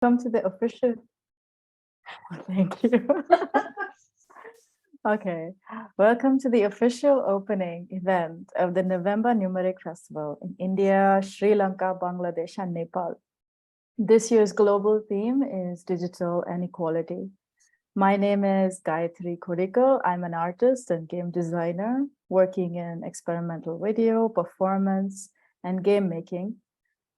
Come to the official. Thank you. Okay, welcome to the official opening event of the Novembre Numérique Festival in India, Sri Lanka, Bangladesh, and Nepal. This year's global theme is digital inequality. My name is Gayatri Kodikal. I'm an artist and game designer working in experimental video, performance, and game making.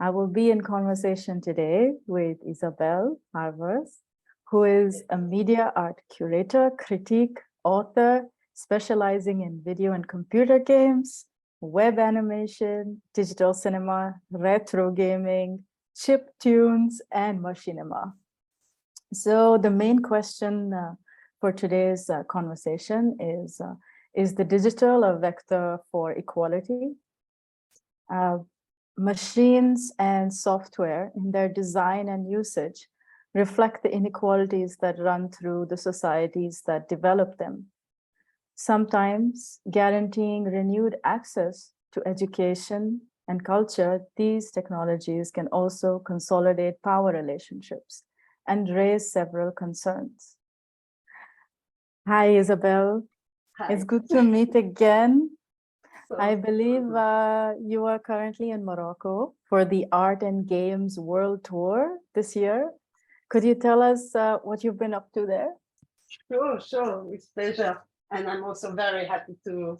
I will be in conversation today with Isabelle Arvers, who is a media art curator, critique, author, specializing in video and computer games, web animation, digital cinema, retro gaming, chip tunes, and machinima. So the main question for today's conversation is the digital a vector for equality? Machines and software in their design and usage reflect the inequalities that run through the societies that develop them. Sometimes guaranteeing renewed access to education and culture, these technologies can also consolidate power relationships and raise several concerns. Hi, Isabelle. Hi. It's good to meet again. So, I believe you are currently in Morocco for the Art and Games World Tour this year. Could you tell us what you've been up to there? Sure, with pleasure. And I'm also very happy to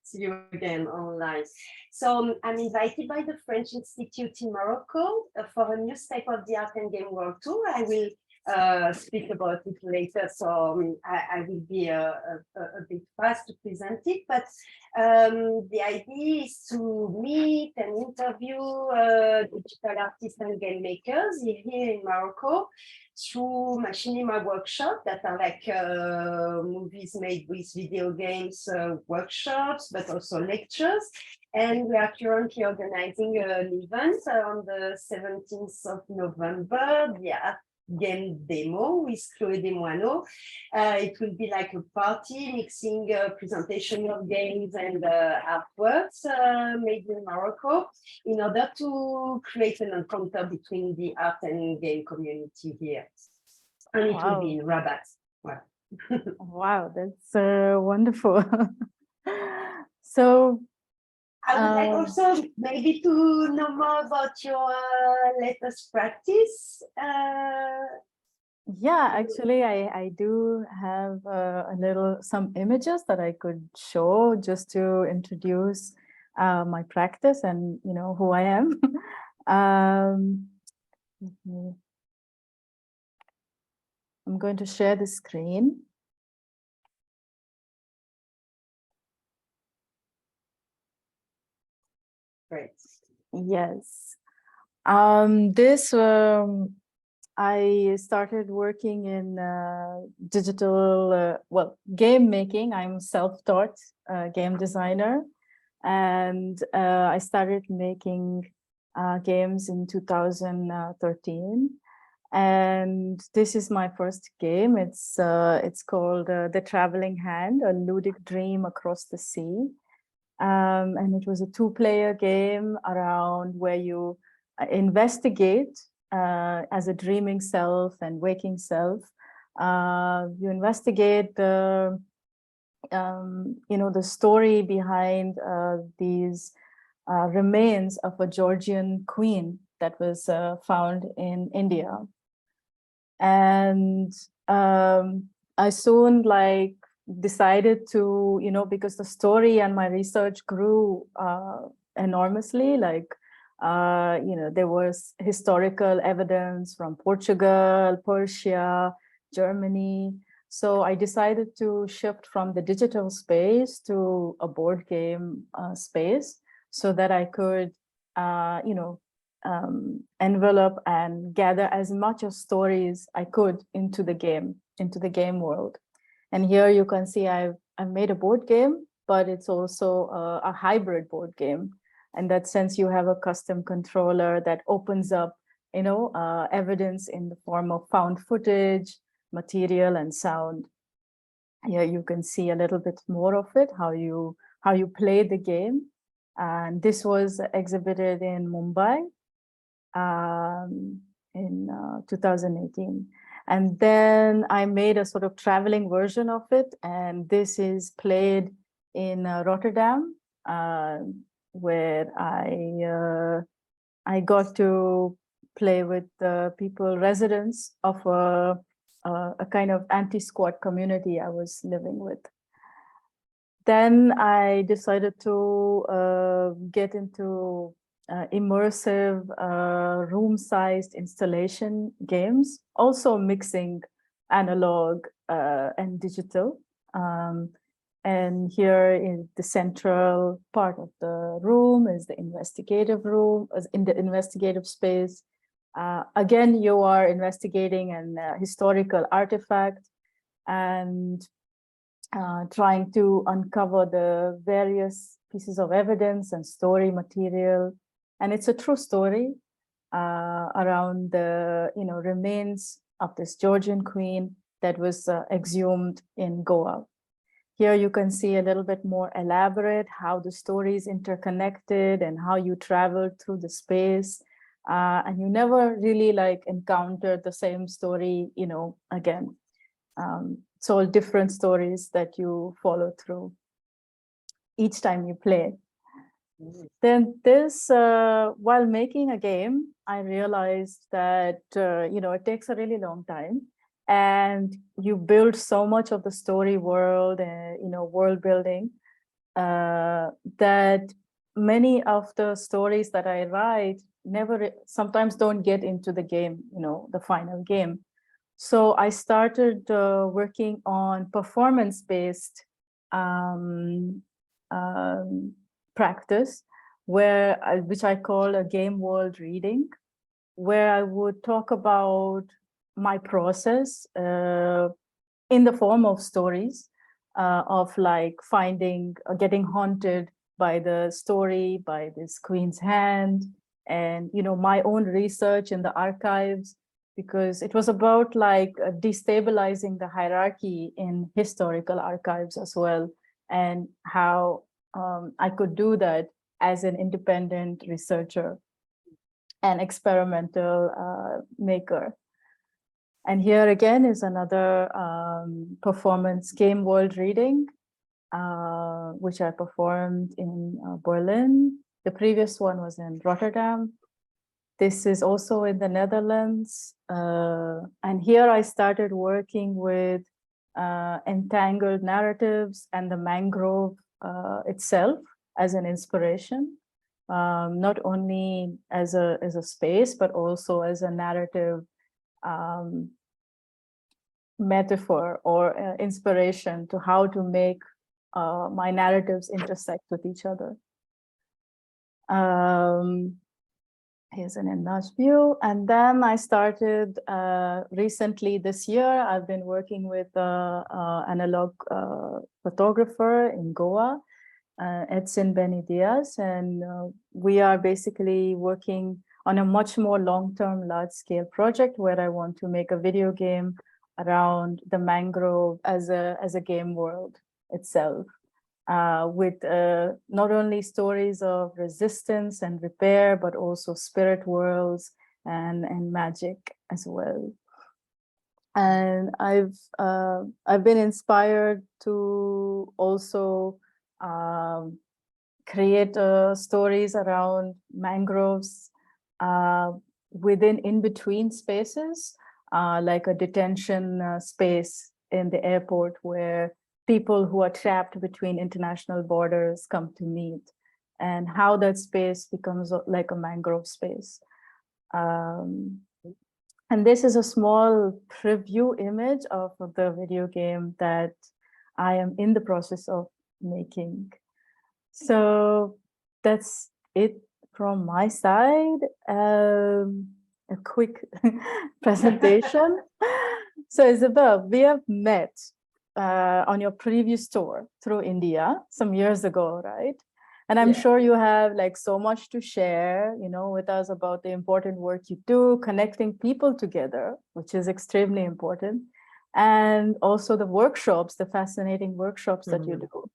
see you again online. So I'm invited by the French Institute in Morocco for a new step of the Art and Game World Tour. I will speak about it later, so I will be a bit fast to present it, but the idea is to meet and interview digital artists and game makers here in Morocco through machinima workshops that are like movies made with video games workshops, but also lectures. And we are currently organizing an event on the 17th of November, the Art Game Demo with Chloé Desmoineaux. It will be like a party mixing presentation of games and artworks made in Morocco in order to create an encounter between the art and game community here. And it will be in Rabat. Wow, wow, that's wonderful. So I would like also maybe to know more about your latest practice. Yeah, actually, I do have some images that I could show just to introduce my practice and who I am. I'm going to share the screen. Great. Yes. I started working in digital, game making. I'm self-taught game designer. And I started making games in 2013. And this is my first game. It's called The Traveling Hand, a ludic dream across the sea. And it was a two-player game around where you investigate as a dreaming self and waking self. You investigate the story behind these remains of a Georgian queen that was found in India. And I soon decided to, because the story and my research grew enormously, there was historical evidence from Portugal, Persia, Germany. So I decided to shift from the digital space to a board game space so that I could, envelop and gather as much of stories I could into the game world. And here you can see I've made a board game, but it's also a hybrid board game. In that sense, you have a custom controller that opens up, evidence in the form of found footage, material, and sound. Here you can see a little bit more of it, how you play the game. And this was exhibited in Mumbai in 2018. And then I made a sort of traveling version of it. And this is played in Rotterdam, where I got to play with the people, residents of a kind of anti-squat community I was living with. Then I decided to get into immersive room-sized installation games, also mixing analog and digital. And here in the central part of the room is the investigative room, in the investigative space. Again, you are investigating an historical artifact and trying to uncover the various pieces of evidence and story material. And it's a true story around the remains of this Georgian queen that was exhumed in Goa. Here you can see a little bit more elaborate how the story is interconnected and how you travel through the space. And you never really encounter the same story, again. It's all different stories that you follow through each time you play. Then this, while making a game, I realized that, it takes a really long time. And you build so much of the story world and world building that many of the stories that I write sometimes don't get into the game, the final game. So I started working on performance-based practice, which I call a game world reading, where I would talk about my process in the form of stories of getting haunted by the story, by this queen's hand, and my own research in the archives, because it was about destabilizing the hierarchy in historical archives as well, and how I could do that as an independent researcher and experimental maker. And here again is another performance game world reading, which I performed in Berlin. The previous one was in Rotterdam. This is also in the Netherlands. And here I started working with entangled narratives and the mangrove itself as an inspiration, not only as a space, but also as a narrative metaphor or inspiration to how to make my narratives intersect with each other. Here's an enlarged view. And then I started recently this year, I've been working with analog photographer in Goa, Edson Benedias, and we are basically working on a much more long-term, large-scale project where I want to make a video game around the mangrove as a game world itself, with not only stories of resistance and repair, but also spirit worlds and magic as well. And I've been inspired to also create stories around mangroves within in-between spaces, like a detention space in the airport where people who are trapped between international borders come to meet, and how that space becomes like a mangrove space. And this is a small preview image of the video game that I am in the process of making. So that's it from my side. A quick presentation. So Isabelle, we have met on your previous tour through India some years ago, right? And I'm sure you have so much to share, with us about the important work you do, connecting people together, which is extremely important. And also the workshops, the fascinating workshops that you do.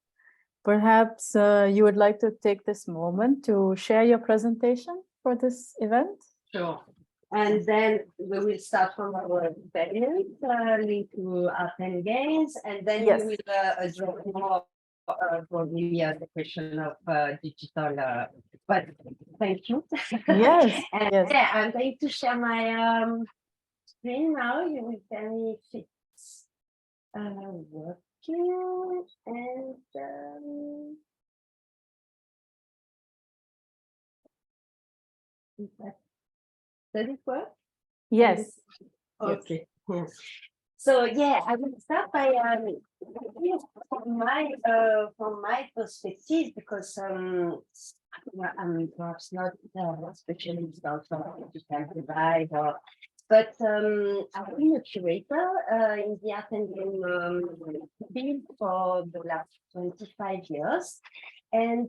Perhaps you would like to take this moment to share your presentation for this event? Sure. And then we will start from our variant linked to Athens Games, and then Yes. we will address more probably the question of digital. But thank you. Yes, And yes. yeah, I'm going to share my screen now. You will tell me if it's working. And does it work? Yes. Okay. So yeah, I will start by from my perspective, because I'm perhaps not a specialist of digital divide, but I've been a curator in the art and game field for the last 25 years, and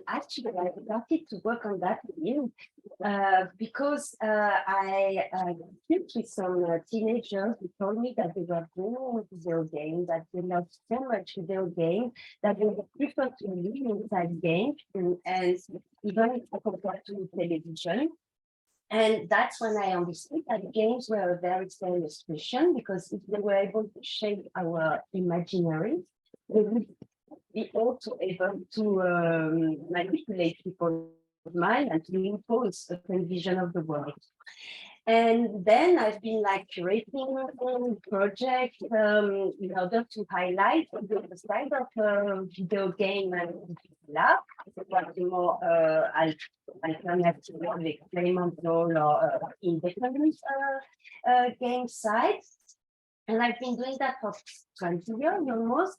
actually, I started to work on that field because I talked with some teenagers who told me that they were doing video games, that they loved so much video games, that they would prefer to live inside games and even compared to television. And that's when I understood that games were a very serious question, because if they were able to shape our imaginary, they would be also able to manipulate people's mind and to impose a certain vision of the world. And then I've been like curating projects in order to highlight the side of video game and lab, what the more alternative or experimental or independent game sites. And I've been doing that for 20 years almost.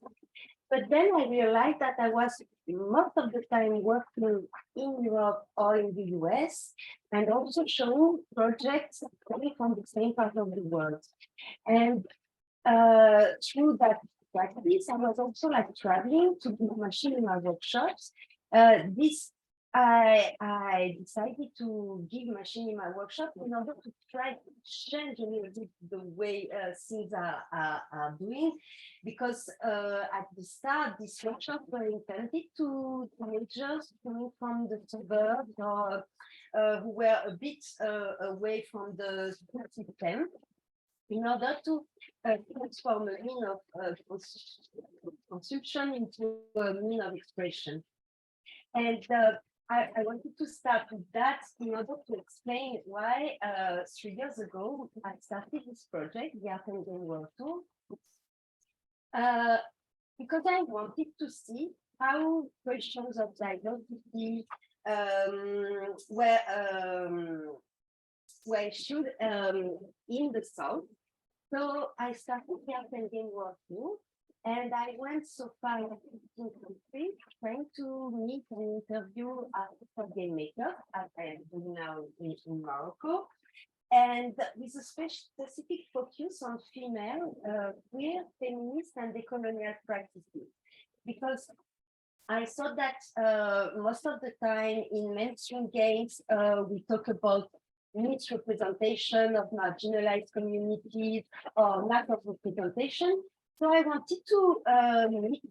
But then I realized that I was most of the time working in Europe or in the US, and also showing projects coming from the same part of the world. And through that practice, I was also like traveling to do machine in my workshops. I decided to give machine in my workshop in order to try to change a little bit the way things are doing, because at the start, these workshops were intended to teenagers coming from the suburbs or who were a bit away from the school system, in order to transform a mean of consumption into a mean of expression. And I wanted to start with that in order to explain why 3 years ago I started this project, the Art and Game World Tour, because I wanted to see how questions of diversity were issued in the South. So I started the Art and Game World Tour, and I went so far in 15 countries trying to meet and interview artists and game makers, as I am doing now in Morocco, and with a specific focus on female, queer, feminist, and decolonial practices. Because I saw that most of the time in mainstream games, we talk about misrepresentation of marginalized communities or lack of representation. So I wanted to meet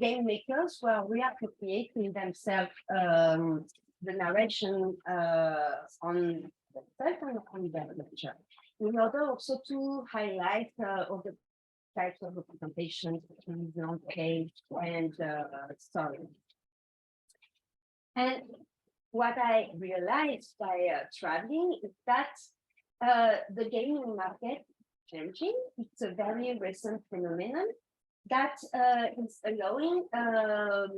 game makers who are reappropriating themselves the narration on themselves and on their culture, in order also to highlight all the types of representation between non-cage and story. And what I realized by traveling is that the gaming market changing. It's a very recent phenomenon that is allowing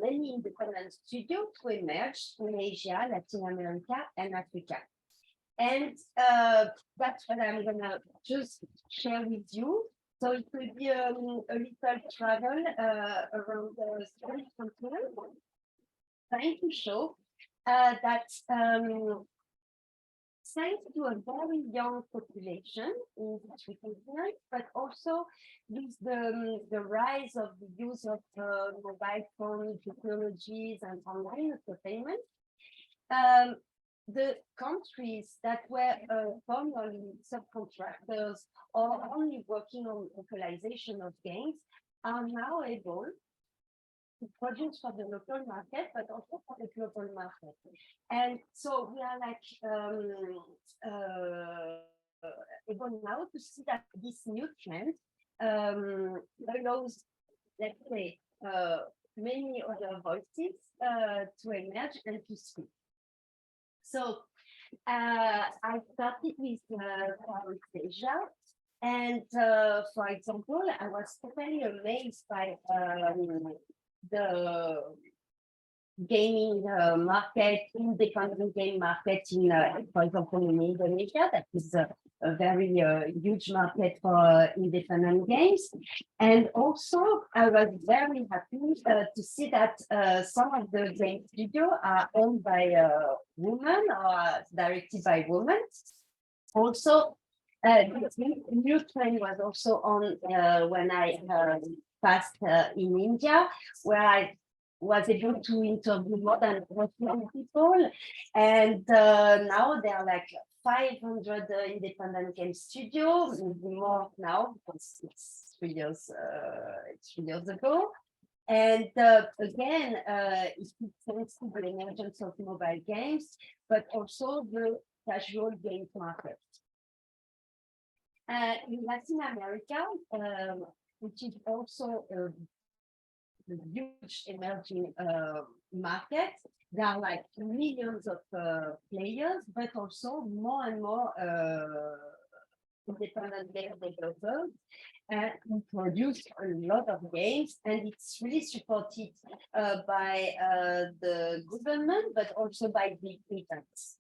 many independent studios to emerge in Asia, Latin America, and Africa. And that's what I'm gonna just share with you. So it will be a little travel around the Spanish continent, trying to show that thanks to a very young population in the three continents, but also with the rise of the use of mobile phone technologies and online entertainment, the countries that were formerly subcontractors or only working on localization of games are now able to produce for the local market, but also for the global market. And so we are like able now to see that this new trend allows, let's say, many other voices to emerge and to speak. So I started with Asia, and for example, I was totally amazed by the gaming market, independent game market in, for example, in Indonesia. That is a very huge market for independent games. And also, I was very happy to see that some of the game studios are owned by women or directed by women. Also, this new trend was also on when I passed in India, where I was able to interview more than 100 people, and now there are like 500 independent game studios, more now because it's 3 years. It's 3 years ago, and again, it's thanks to the emergence of mobile games, but also the casual games market. In Latin America, which is also a huge emerging market, there are like millions of players, but also more and more independent game developers who produce a lot of games, and it's really supported by the government, but also by big events.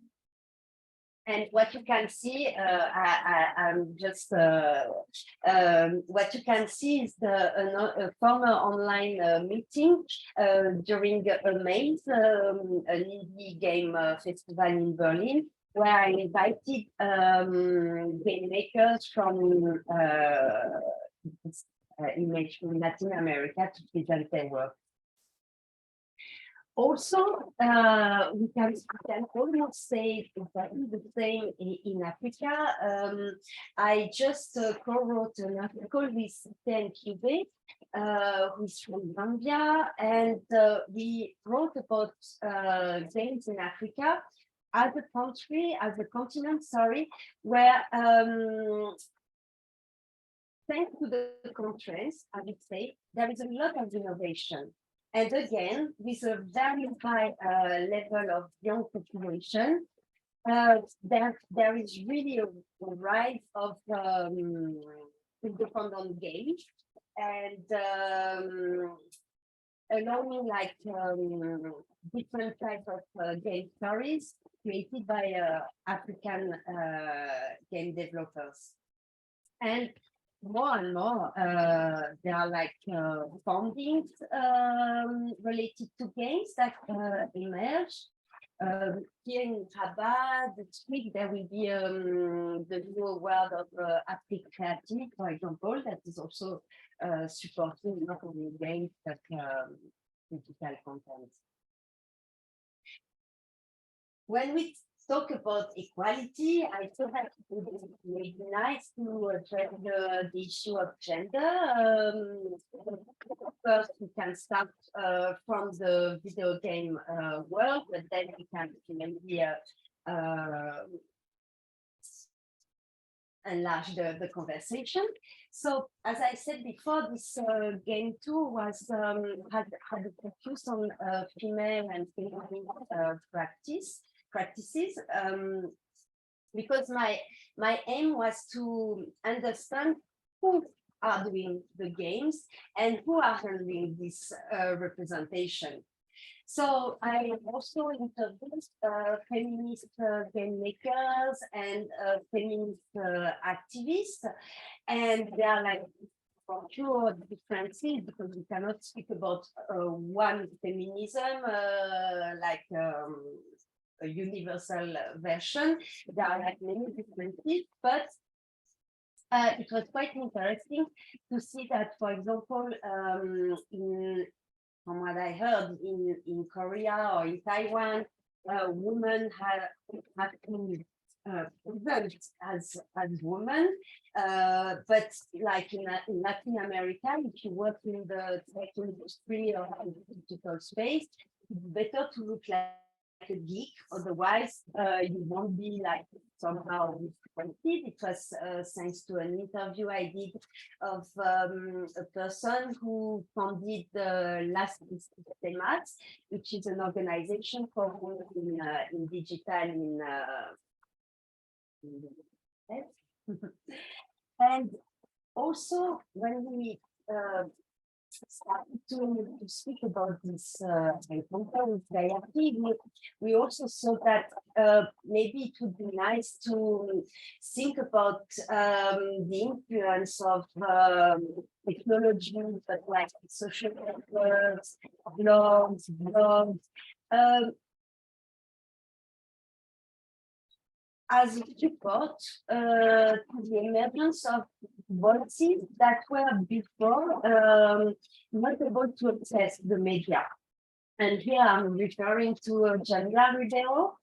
And what you can see, I'm just what you can see is a former online meeting during a Maze, an indie game festival in Berlin, where I invited game makers from Latin America to present their work. Also, we can almost say exactly the same in Africa. I just co-wrote an article with Sten Kibe, who is from Zambia, and we wrote about games in Africa as a country, as a continent, where thanks to the constraints, I would say, there is a lot of innovation. And again, with a very high level of young population, there is really a rise of independent games, and allowing like different types of game stories created by African game developers. And more, there are like fundings related to games that emerge. Here in Rabat, this week, there will be the new award of Afrique Creative, for example, that is also supporting not only games, but digital content. When we talk about equality, I thought that it would be nice to address the issue of gender. First, we can start from the video game world, but then we can maybe enlarge the conversation. So, as I said before, this game too was had a focus on female and feminine practices, because my aim was to understand who are doing the games and who are handling this representation. So I also interviewed feminist game makers and feminist activists, and they are like for sure different things, because we cannot speak about one feminism like a universal version. There are like many differences, but it was quite interesting to see that, for example, from what I heard in Korea or in Taiwan, women have to present as women, but like in Latin America, if you work in the tech industry or in the digital space, it's better to look like a geek, otherwise you won't be like somehow disappointed. It was thanks to an interview I did of a person who founded the Last Sistemas, which is an organization for women in digital and also when we started to speak about this encounter with Gayatri, we also saw that maybe it would be nice to think about the influence of technology, but like social networks, blogs, as a support to the emergence of voices that were before not able to access the media. And here I'm referring to Gianna Ribeiro,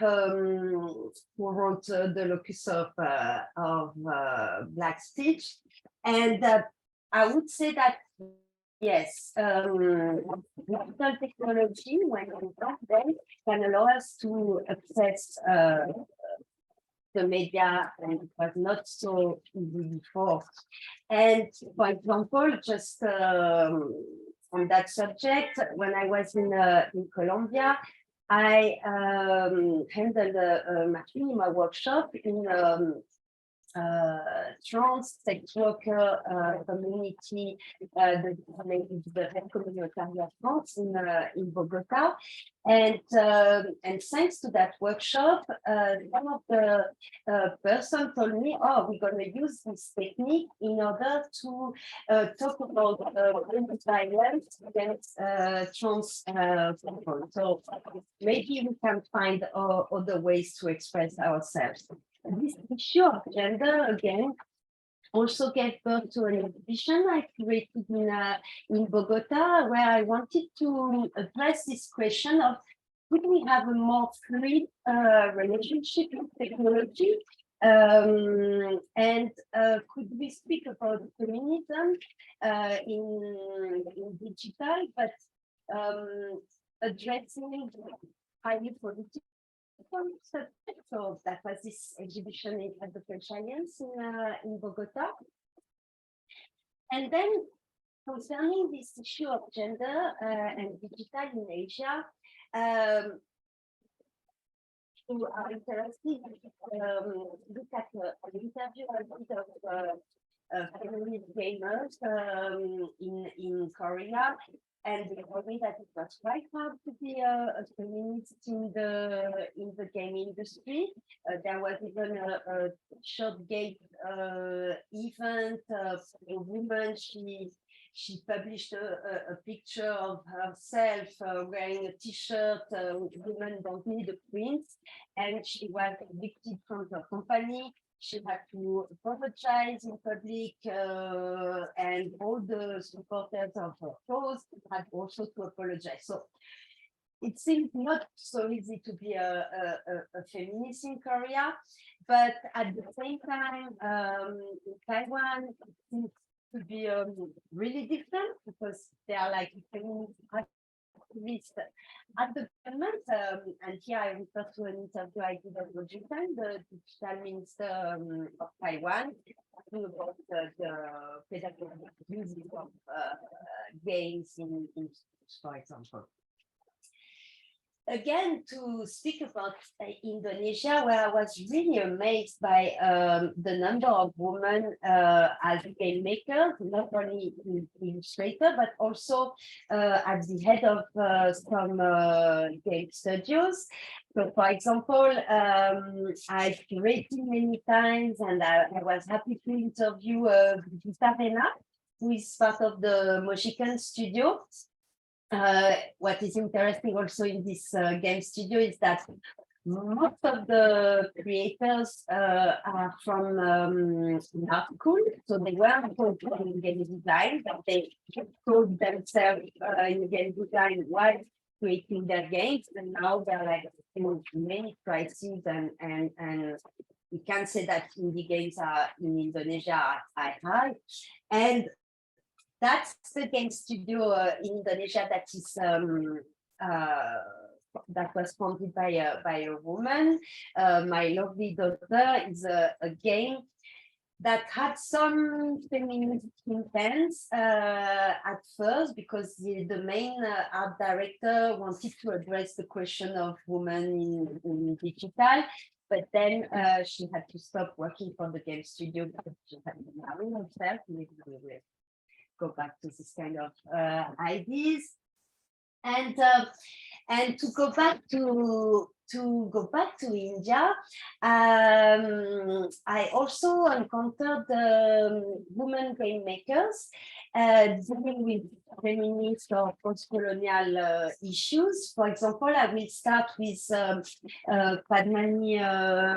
who wrote The Locus of Black Speech. And I would say that yes, digital technology, when we got them, can allow us to access the media, and it was not so easy before. And for example, just on that subject, when I was in Colombia, I handled a machinima workshop in trans sex worker community, the Red Communautaria France in Bogota, and thanks to that workshop, one of the person told me, "Oh, we're going to use this technique in order to talk about violence against trans people. So maybe we can find other ways to express ourselves." This issue of gender, again, also gave birth to an exhibition I created in Bogota, where I wanted to address this question of could we have a more fluid relationship with technology, and could we speak about feminism in digital, but addressing highly political subject. So that was this exhibition at the French Alliance in Bogota. And then concerning this issue of gender and digital in Asia, who are interested, look at an interview I did of feminist gamers in Korea. And they told me that it was quite hard to be a feminist in the game industry. There was even a short game event of a woman. She published a picture of herself wearing a T-shirt. Women don't need a print, and she was evicted from her company. She had to apologize in public, and all the supporters of her cause had also to apologize. So it seems not so easy to be a feminist in Korea, but at the same time, in Taiwan, it seems to be really different because they are like feminist activists at the government, and here I refer to an interview I did at Washington, the digital minister of Taiwan, talking about the pedagogical use of games in schools, for example. Again, to speak about Indonesia, where I was really amazed by the number of women as game makers, not only illustrator, but also at the head of some game studios. So, for example, I've read many times, and I was happy to interview Arena, who is part of the Mojican studio. What is interesting also in this game studio is that most of the creators are from art school, so they weren't taught in game design, but they taught themselves in game design while creating their games, and now they're like in many crises, and we can say that indie games are in Indonesia are high, and that's the game studio in Indonesia that is that was founded by a woman. My lovely daughter is a game that had some feminist intents at first, because the main art director wanted to address the question of women in digital, but then she had to stop working for the game studio because she had been married herself. Maybe we will go back to this kind of ideas. And to go back to India, I also encountered women game makers dealing with feminist or post-colonial issues. For example, I will start with Padmani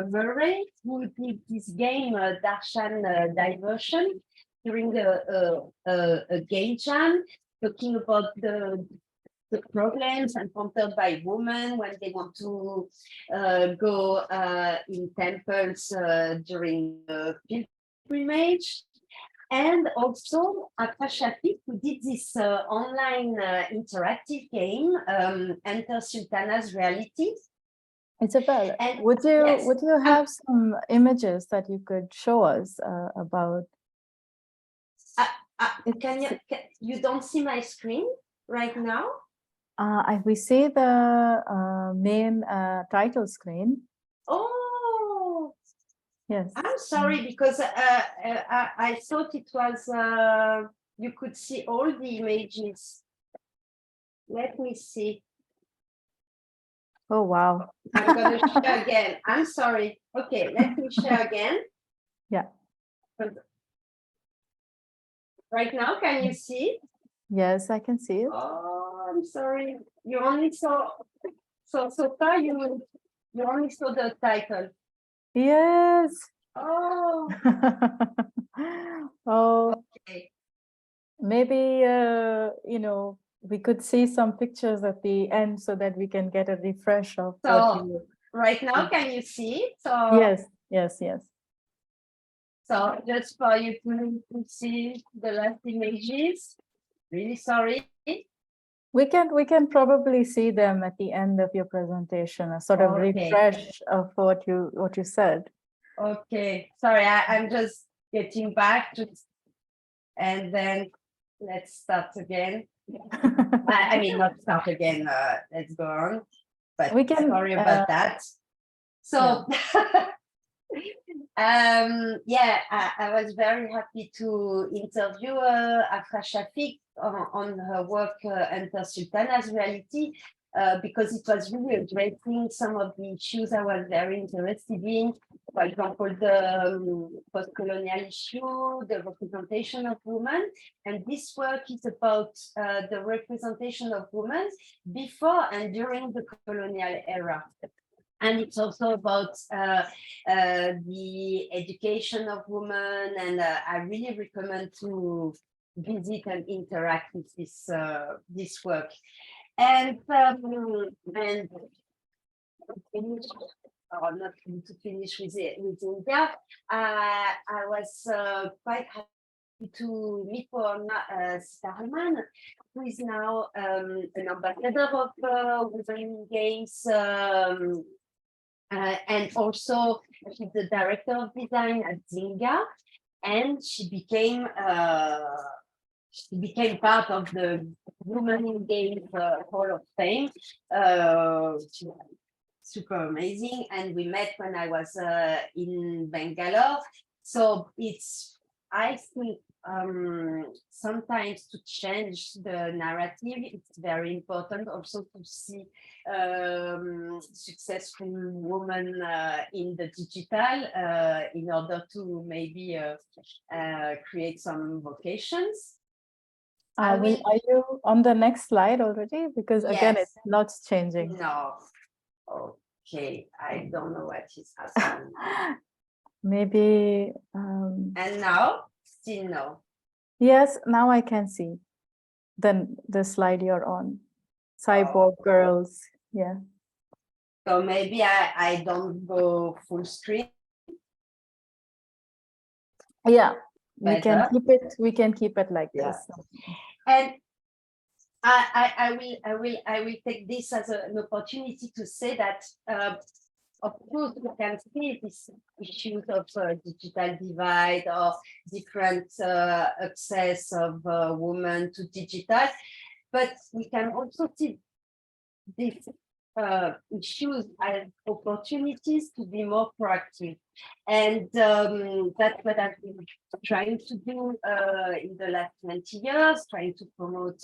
Murray, who did this game Darshan Diversion during a game jam, talking about the problems encountered by women when they want to go in temples during the pilgrimage. And also Akra Shafiq, who did this online interactive game, Enter Sultana's Reality. Isabelle, And would yes, you have some images that you could show us about? You don't see my screen right now? We see the main title screen. Oh, yes. I'm sorry, because I thought it was you could see all the images. Let me see. Oh, wow. I'm going to share again. I'm sorry. Okay, let me share again. Yeah. Right now, can you see? Yes, I can see it. Oh, I'm sorry. You only saw so far. You only saw the title. Yes. Oh. Oh. Okay. Maybe we could see some pictures at the end so that we can get a refresh of what you. Right now, can you see? So yes. So just for you to see the last images. Really sorry. We can probably see them at the end of your presentation, a sort of refresh of what you said. Okay, sorry, I'm just getting back to, and then let's start again. I mean, not start again. Let's go on. But we can. Sorry about that. So. Yeah. I was very happy to interview Akra Shafiq on her work Enter Sultana's Reality, because it was really addressing some of the issues I was very interested in. For example, the post-colonial issue, the representation of women. And this work is about the representation of women before and during the colonial era. And it's also about the education of women, and I really recommend to visit and interact with this work. And finish, or not to finish with India, I was quite happy to meet Poignant Starman, who is now an ambassador of Women Games. And also she's the director of design at Zynga, and she became part of the Women in Games Hall of Fame. Super amazing, and we met when I was in Bangalore. So it's, I think, sometimes to change the narrative, it's very important also to see successful women in the digital in order to maybe create some vocations. Are you on the next slide already? Because again, it's not changing. No. Okay, I don't know what is happening. Maybe. And now, still no. Yes, now I can see. Then the slide you're on. Cyborg Girls. Yeah. So maybe I don't go full screen. Yeah. We can Better. keep it like Yeah. this. And I will take this as an opportunity to say that, of course, we can see these issues of digital divide or different access of women to digital, but we can also see these issues as opportunities to be more proactive. And that's what I've been trying to do in the last 20 years, trying to promote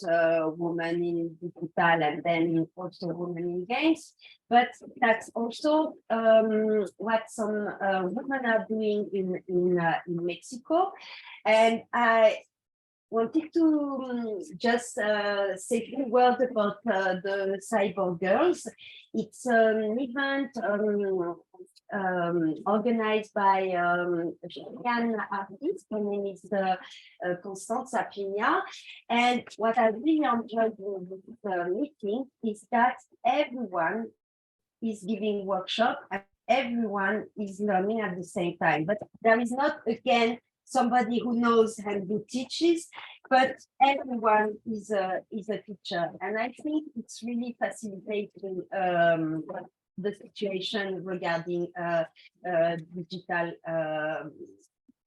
women in digital and then also women in games. But that's also what some women are doing in Mexico. And I wanted to just say a few words about the Cyborg Girls. It's an event organized by a Chilean artist. Her name is Constanza Piña. And what I really enjoyed in this meeting is that everyone is giving workshop and everyone is learning at the same time. But there is not, again, somebody who knows and who teaches, but everyone is a teacher. And I think it's really facilitating the situation regarding digital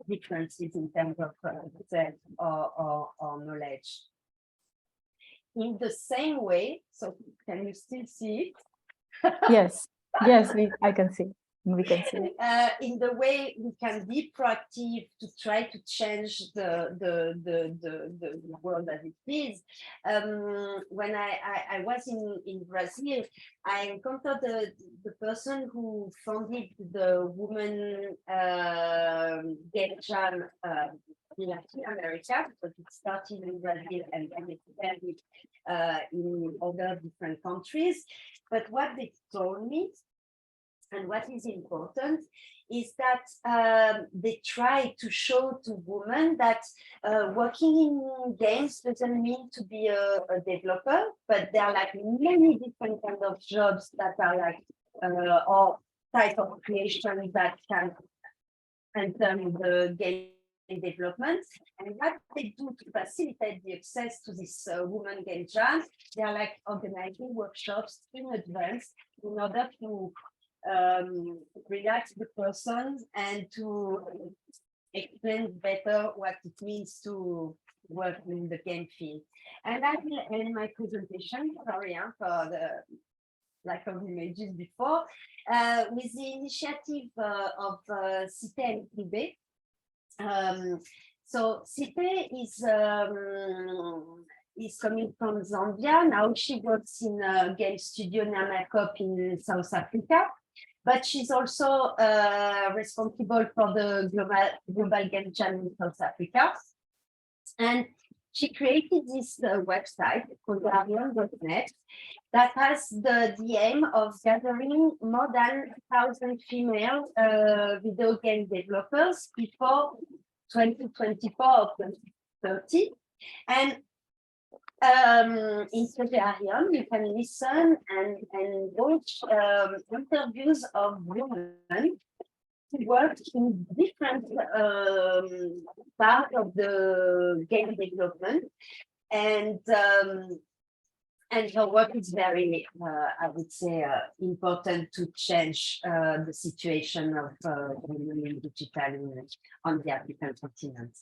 differences in terms of access or knowledge. In the same way, so can you still see it? Yes, yes, I can see. We can see. In the way we can be proactive to try to change the world as it is. When I was in Brazil, I encountered the person who founded the woman game jam in Latin America, because it started in Brazil and then it expanded in other different countries. But what they told me, and what is important, is that they try to show to women that working in games doesn't mean to be a developer, but there are like many different kinds of jobs that are like or type of creation that can enter the game development. And what they do to facilitate the access to this women game jams, they are like organizing workshops in advance in order to relax the person and to explain better what it means to work in the game field. And I will end my presentation, sorry for the lack of images before, with the initiative of Cité and Libé. So Cité is coming from Zambia. Now she works in a game studio Namakop in South Africa. But she's also responsible for the global game jam in South Africa. And she created this website called Arion.net that has the aim of gathering more than 1,000 female video game developers before 2024 or 2030. And in Arion, you can listen and watch interviews of women who work in different parts of the game development, and her work is very, I would say, important to change the situation of women in digital on the African continent.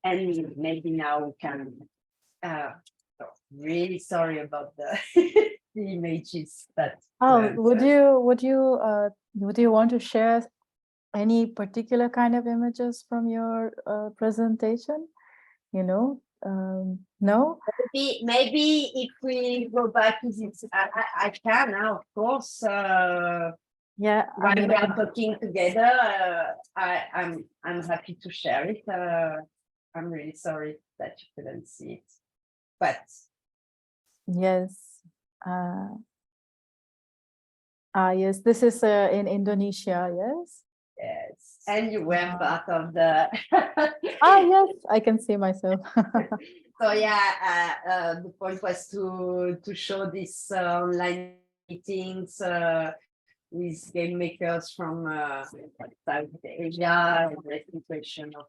And maybe now we can. Really sorry about the the images, but would you want to share any particular kind of images from your presentation? You know, no. Maybe if we go back to this, I can now, of course. Yeah, while we are talking together, I'm happy to share it. I'm really sorry that you couldn't see it. But yes, yes, this is in Indonesia, yes. Yes, and you were part of the. Yes, I can see myself. So yeah, the point was to show this online meetings with game makers from South Asia, and the integration of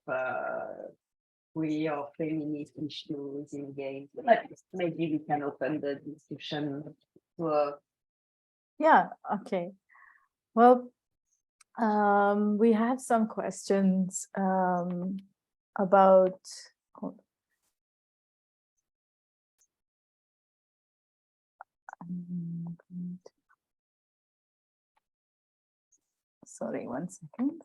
queer or feminist issues in games. But maybe we can open the discussion to Yeah, okay. Well, we have some questions about. Sorry, 1 second.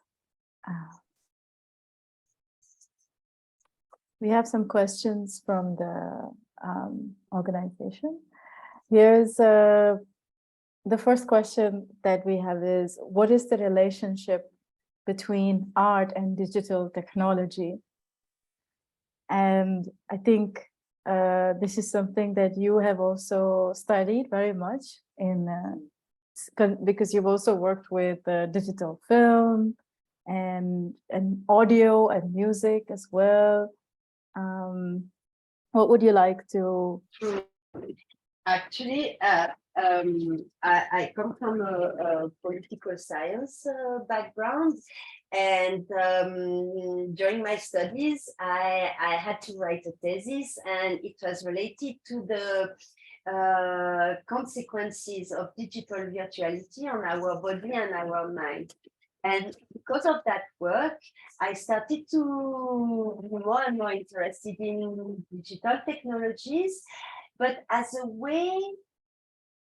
We have some questions from the organization. Here's the first question that we have is, what is the relationship between art and digital technology? And I think this is something that you have also studied very much because you've also worked with digital film and audio and music as well. What would you like to? Actually, I come from a political science background, and during my studies, I had to write a thesis, and it was related to the consequences of digital virtuality on our body and our mind. And because of that work, I started to be more and more interested in digital technologies, but as a way,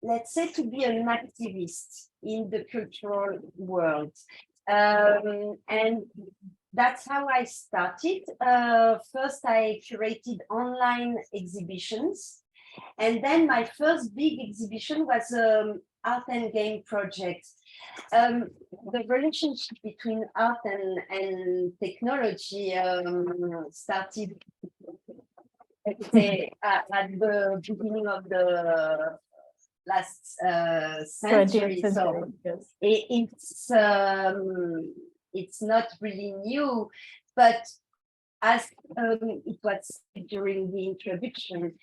let's say, to be an activist in the cultural world. And that's how I started. First, I curated online exhibitions. And then my first big exhibition was art and game project. The relationship between art and technology started, let's say, at the beginning of the last century. So it's not really new, but as it was during the introduction,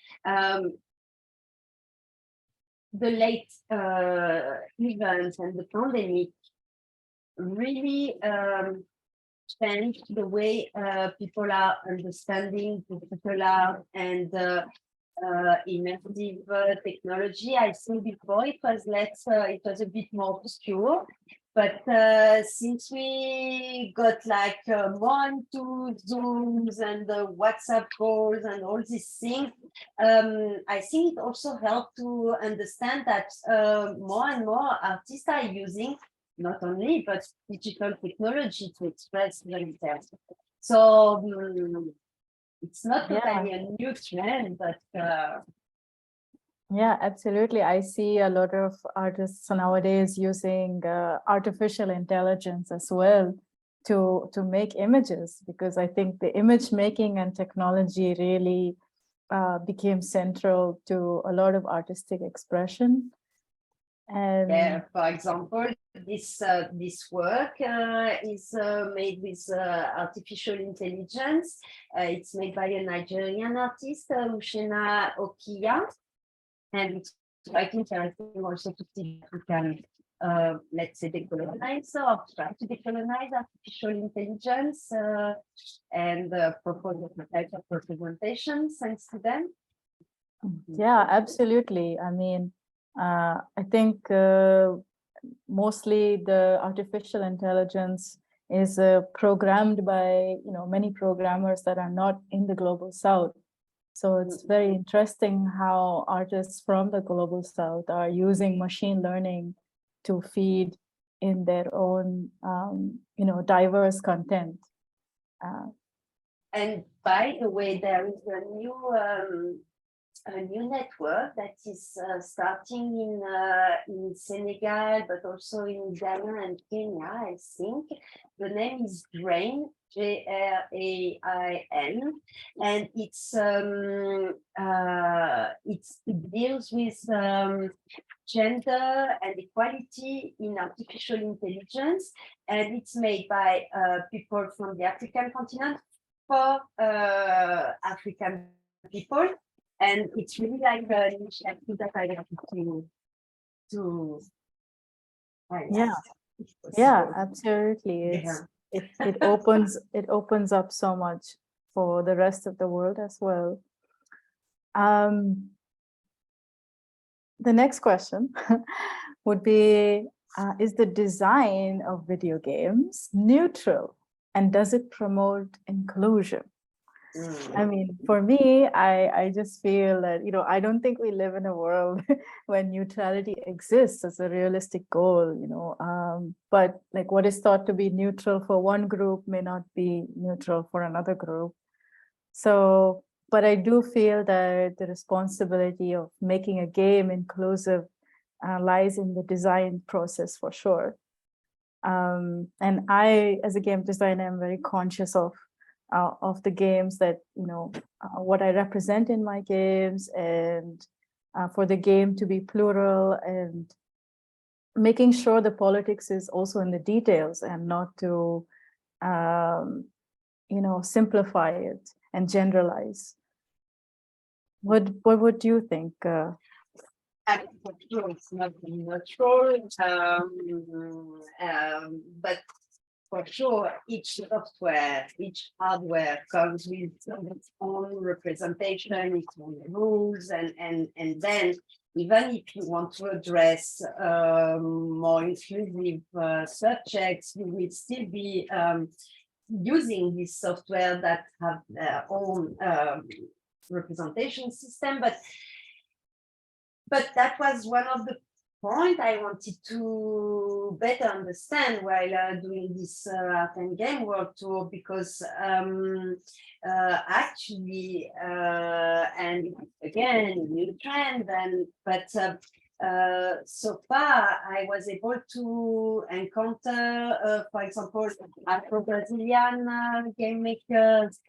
the late events and the pandemic really changed the way people are understanding digital art and immersive technology. I think before it was less, it was a bit more obscure. But since we got like more into Zooms and WhatsApp calls and all these things, I think it also helped to understand that more and more artists are using not only, but digital technology to express themselves. So it's not totally a new trend, but yeah, absolutely. I see a lot of artists nowadays using artificial intelligence as well to make images, because I think the image making and technology really became central to a lot of artistic expression. And yeah, for example, this work is made with artificial intelligence. It's made by a Nigerian artist, Uchenna Okiya. And it's quite interesting also to see if we can, let's say, decolonize or try to decolonize artificial intelligence and propose different types of representations thanks to them. Yeah, absolutely. I mean, I think mostly the artificial intelligence is programmed by many programmers that are not in the global south. So it's very interesting how artists from the global south are using machine learning to feed in their own diverse content. And by the way, there is a new network that is starting in Senegal, but also in Ghana and Kenya, I think. the name is Grain, Grain, and it deals with gender and equality in artificial intelligence, and it's made by people from the African continent for African people, and it's really like an initiative that I wanted to Yeah, yeah, absolutely. It opens up so much for the rest of the world as well. The next question would be, is the design of video games neutral, and does it promote inclusion? I mean, for me, I just feel that, I don't think we live in a world where neutrality exists as a realistic goal, but like what is thought to be neutral for one group may not be neutral for another group. So, but I do feel that the responsibility of making a game inclusive lies in the design process for sure. And I, as a game designer, am very conscious of the games that, what I represent in my games, and for the game to be plural, and making sure the politics is also in the details and not to, simplify it and generalize. What would you think? For sure, it's not neutral, but for sure, each software, each hardware comes with its own representation, its own rules, and then even if you want to address more inclusive subjects, you will still be using this software that have their own representation system, but that was one of the point I wanted to better understand while doing this art and game world tour, because actually, and again, new trend, but so far I was able to encounter, for example, Afro-Brazilian game makers,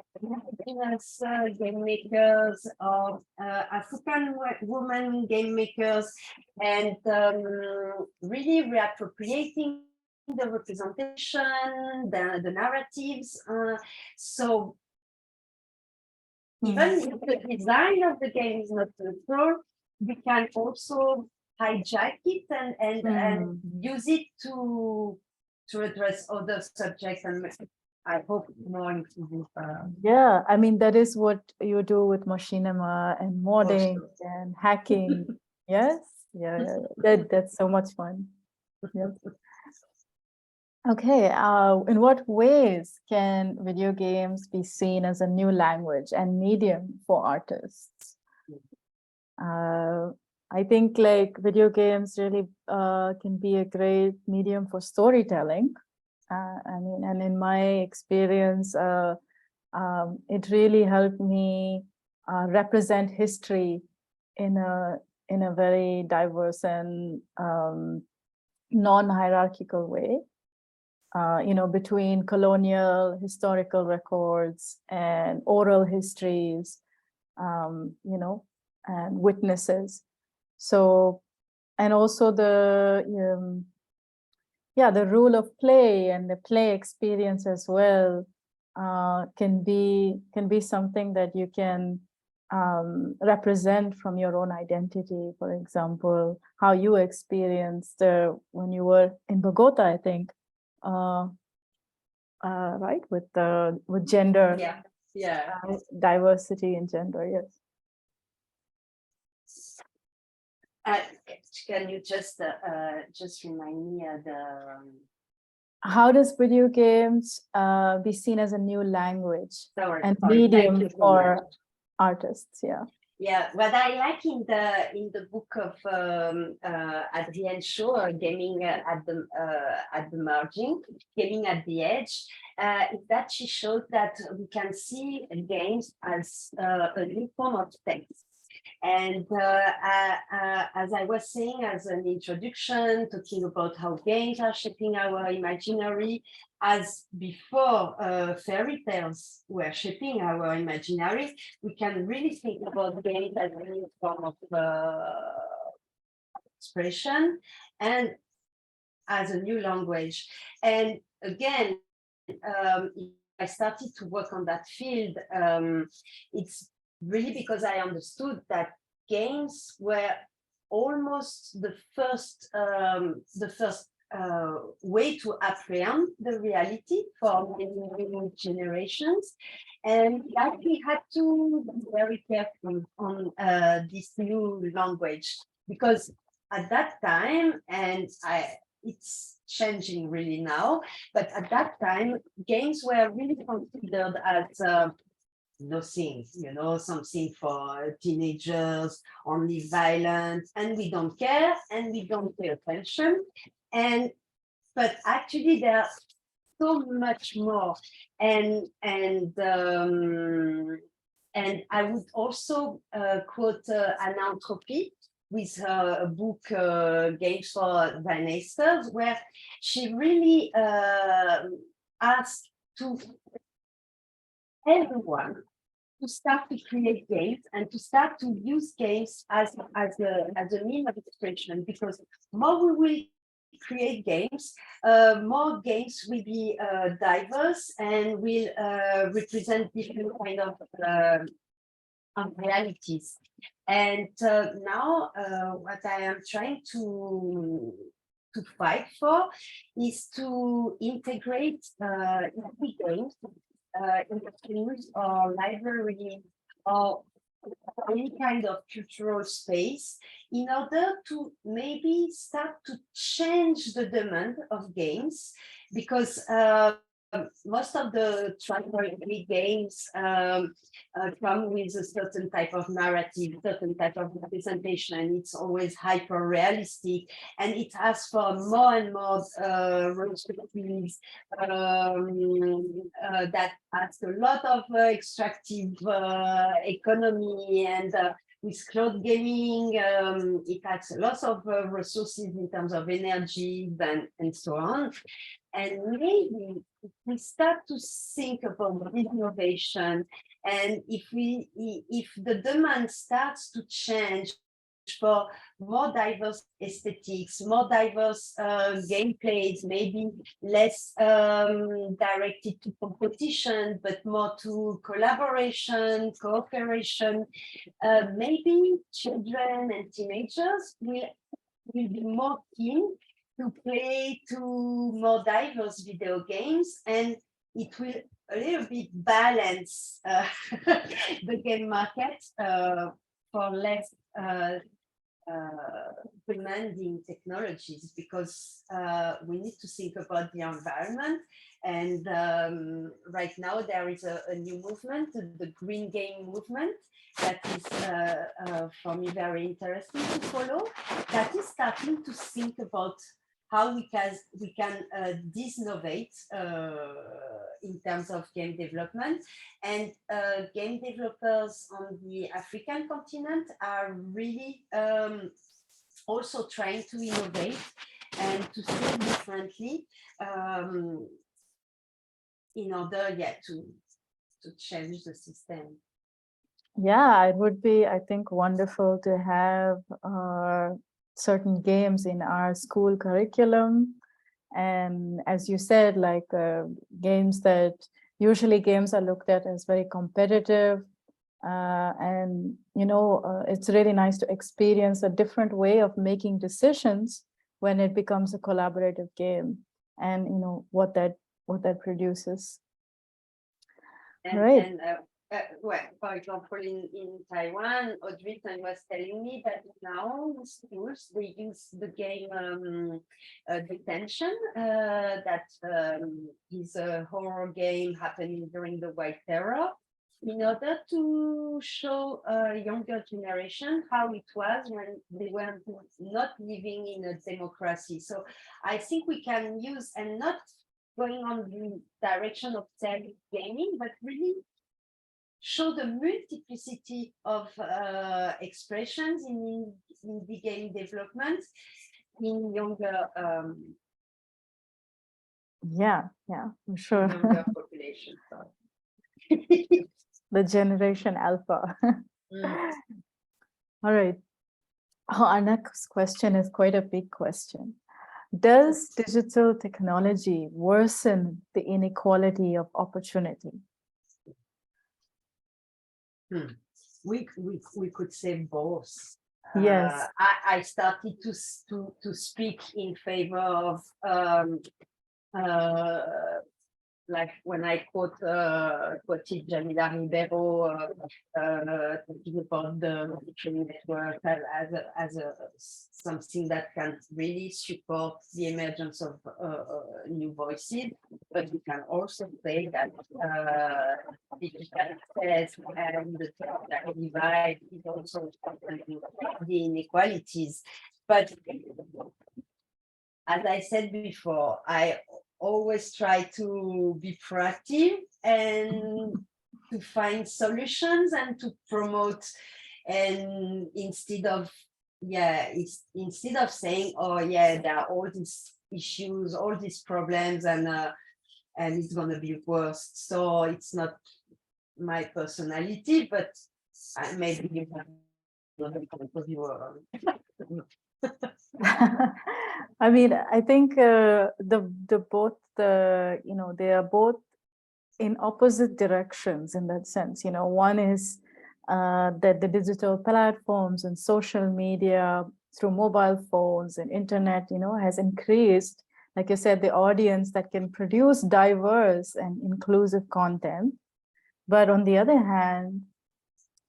game makers, or African women game makers, and really reappropriating the representation, the narratives. So even if the design of the game is not neutral, we can also hijack it and use it to address other subjects, and I hope more inclusive. Yeah, I mean, that is what you do with machinima and modding and hacking. Yes, yeah, that's so much fun. Yes. Okay, in what ways can video games be seen as a new language and medium for artists? I think like video games really can be a great medium for storytelling. I mean, and in my experience, it really helped me represent history in a very diverse and non-hierarchical way. Between colonial historical records and oral histories, and witnesses. So, and also the rule of play and the play experience as well can be something that you can represent from your own identity. For example, how you experienced when you were in Bogota, I think, right, with gender, diversity in gender. Yes. Can you just remind me of how does video games be seen as a new language and medium for artists? Yeah, what I like in the book of Adrienne Shaw, Gaming at the Margin, Gaming at the Edge, is that she showed that we can see games as a new form of text. And as I was saying, as an introduction, talking about how games are shaping our imaginary, as before fairy tales were shaping our imaginary, we can really think about games as a new form of expression and as a new language. And again, if I started to work on that field, it's really because I understood that games were almost the first way to apprehend the reality for many generations, and that we had to be very careful on this new language, because at that time, and it's changing really now, but at that time, games were really considered as nothing, something for teenagers, only violent, and we don't care, and we don't pay attention. But actually, there are so much more, and I would also quote Anna Anthropy with her book Games for Teenagers, where she really asked to everyone to start to create games and to start to use games as a means of expression, because more we will create games, more games will be diverse and will represent different kind of realities. And now what I am trying to fight for is to integrate games in the schools or library or any kind of cultural space, in order to maybe start to change the demand of games, because most of the traditional games come with a certain type of narrative, certain type of representation. It's always hyper realistic, and it asks for more and more restrictions that ask a lot of extractive economy, and with cloud gaming, it adds lots of resources in terms of energy and so on. And maybe if we start to think about innovation, and if the demand starts to change for more diverse aesthetics, more diverse gameplays, maybe less directed to competition, but more to collaboration, cooperation, maybe children and teenagers will be more keen to play to more diverse video games, and it will a little bit balance the game market for less demanding technologies, because we need to think about the environment. And right now there is a new movement, the green game movement, that is for me very interesting to follow, that is starting to think about how we can disinnovate in terms of game development. And game developers on the African continent are really also trying to innovate and to think differently in order to change the system. Yeah, it would be, I think, wonderful to have certain games in our school curriculum. And as you said, like games are looked at as very competitive. And, it's really nice to experience a different way of making decisions when it becomes a collaborative game, and, what that produces. And well, for example, in Taiwan, Audreyton was telling me that now in schools they use the game Detention, that is a horror game happening during the White Terror, in order to show a younger generation how it was when they were not living in a democracy. So I think we can use, and not going on the direction of tech gaming, but really show the multiplicity of expressions in the game development in younger Yeah, I'm sure. younger population. The generation alpha. All right. Our next question is quite a big question. Does digital technology worsen the inequality of opportunity? We could say both. Yes. I started to speak in favor of like when I quoted Jamila Ribeiro talking about the social network as something that can really support the emergence of new voices, but we can also say that digital access and the tech divide is also the inequalities. But as I said before, I always try to be proactive and to find solutions and to promote, and instead of saying, oh yeah, there are all these issues, all these problems, and it's gonna be worse. So it's not my personality, but maybe you have another point of view. I mean, I think the both they are both in opposite directions in that sense. One is that the digital platforms and social media through mobile phones and internet, has increased, like you said, the audience that can produce diverse and inclusive content. But on the other hand,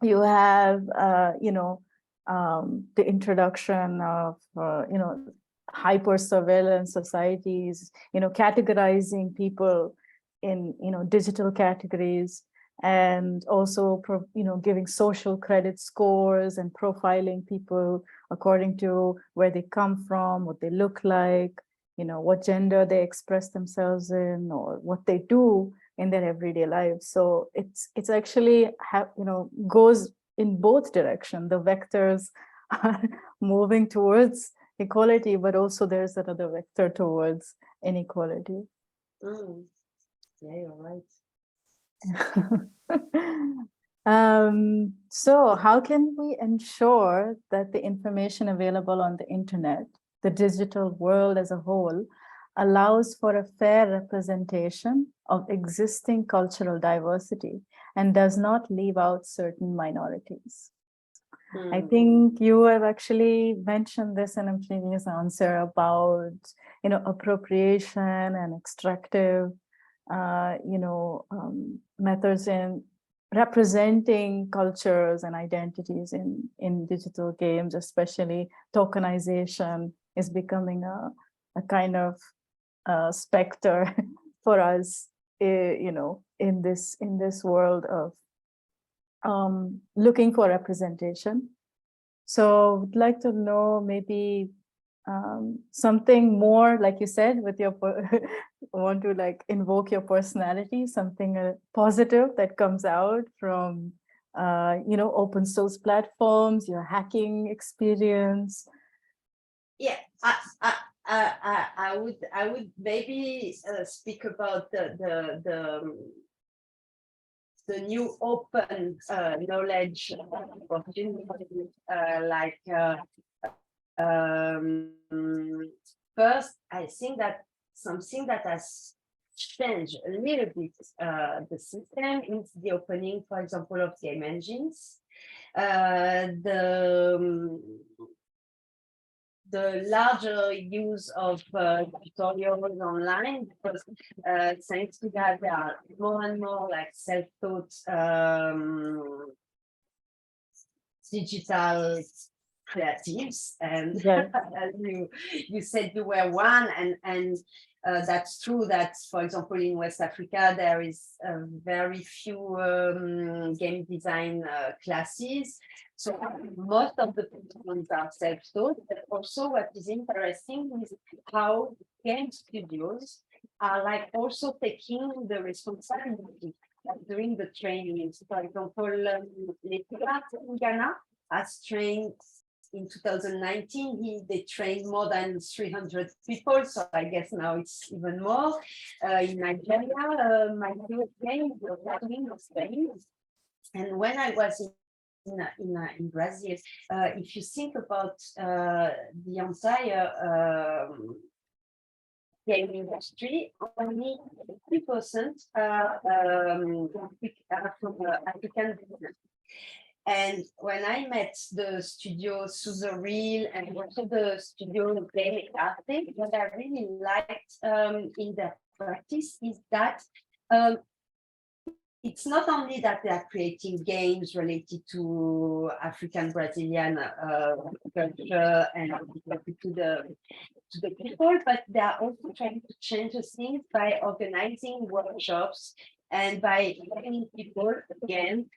you have the introduction of hyper surveillance societies, categorizing people in digital categories, and also giving social credit scores and profiling people according to where they come from, what they look like, what gender they express themselves in, or what they do in their everyday lives. So it's actually goes in both directions. The vectors are moving towards equality, but also there's another vector towards inequality. Yeah, you're right. So how can we ensure that the information available on the internet, the digital world as a whole, allows for a fair representation of existing cultural diversity and does not leave out certain minorities? I think you have actually mentioned this in a previous answer about, appropriation and extractive, methods in representing cultures and identities in digital games. Especially tokenization is becoming a kind of specter for us, in this world of looking for representation. So I'd like to know maybe something more, like you said, with your want to invoke your personality, something positive that comes out from open source platforms, your hacking experience. Yeah, I would maybe speak about the new open knowledge opportunity, first, I think that something that has changed a little bit the system is the opening, for example, of game engines. The larger use of tutorials online, because thanks to that, there are more and more self-taught digital creatives, and you said you were one, and that's true that, for example, in West Africa there is very few game design classes, so most of the programs are self-taught. But also what is interesting is how game studios are also taking the responsibility during the training. For example, in Ghana has trained in 2019, they trained more than 300 people. So I guess now it's even more. In Nigeria, my favorite game was happening in Spain. And when I was in Brazil, if you think about the entire game industry, only 3% are from African business. And when I met the studio Suzeril and also the studio Gayatri, what I really liked in their practice is that it's not only that they are creating games related to African Brazilian culture and to the people, but they are also trying to change the things by organizing workshops and by training people again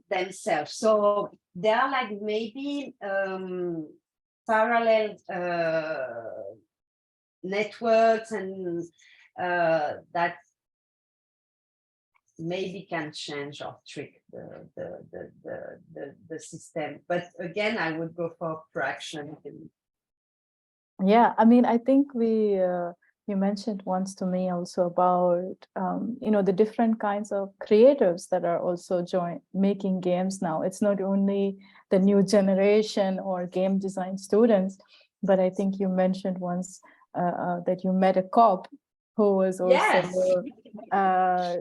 themselves. So they are like maybe parallel networks and that maybe can change or trick the system. But again, I would go for fraction. Yeah, I mean, I think you mentioned once to me also about the different kinds of creatives that are also making games now. It's not only the new generation or game design students, but I think you mentioned once that you met a cop who was also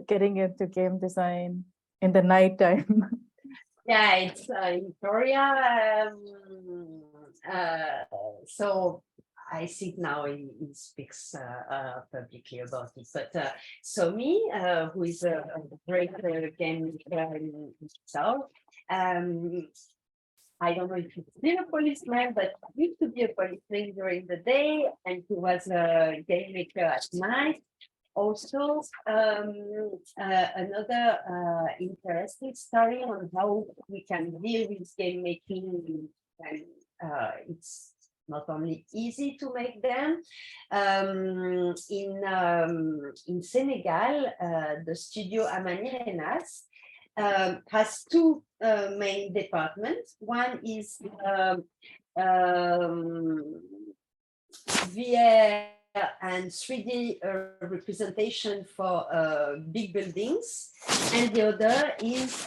getting into game design in the nighttime. Yeah, it's in Korea. So I think now he speaks publicly about it. But Somi, who is a great game designer in himself, I don't know if he's still a policeman, but he used to be a policeman during the day, and he was a game maker at night. Also, another interesting story on how we can deal with game making, and it's not only easy to make them. In Senegal, the studio Amanirenas has two main departments. One is VR and 3D representation for big buildings, and the other is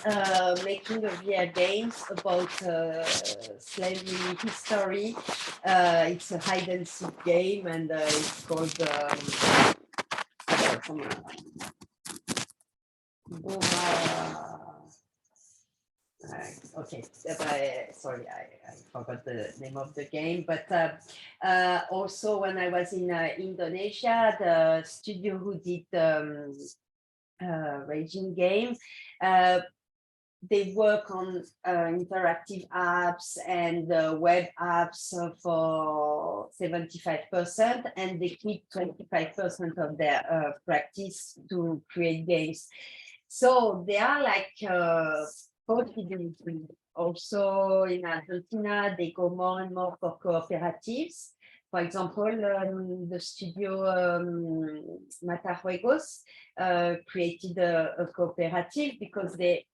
making a VR games about slavery history. It's a hide and seek game, and it's called okay, sorry, I forgot the name of the game, but also when I was in Indonesia, the studio who did Raging Game, they work on interactive apps and web apps for 75%, and they keep 25% of their practice to create games. So they are like possibilities. Also in Argentina, they go more and more for cooperatives. For example, the studio Matajuegos created a cooperative because they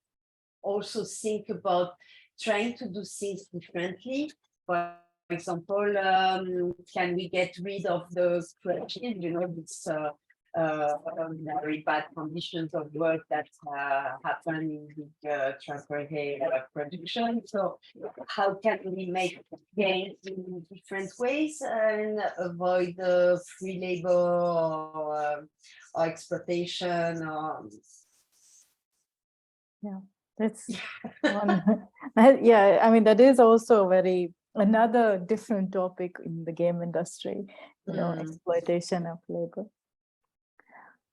also think about trying to do things differently. For example, can we get rid of the crutches, this very bad conditions of work that happen in the temporary production. So how can we make gains in different ways and avoid the free labor or exploitation? Yeah, that's one. Yeah, I mean, that is also another different topic in the game industry, exploitation of labor.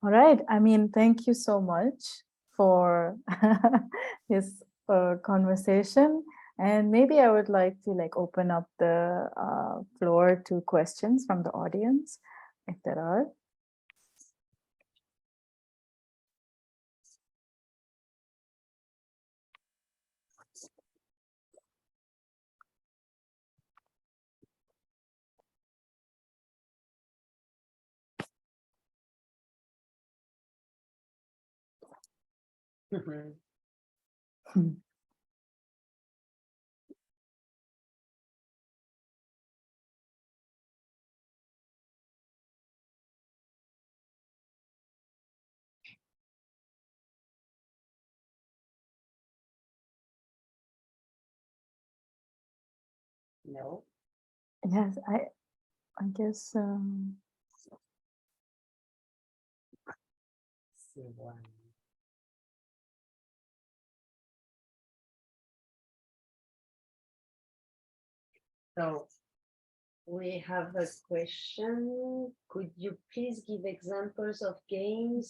All right. I mean, thank you so much for this conversation. And maybe I would like to open up the floor to questions from the audience, if there are. Mhm. No. Yes, I guess See one. So we have a question. Could you please give examples of game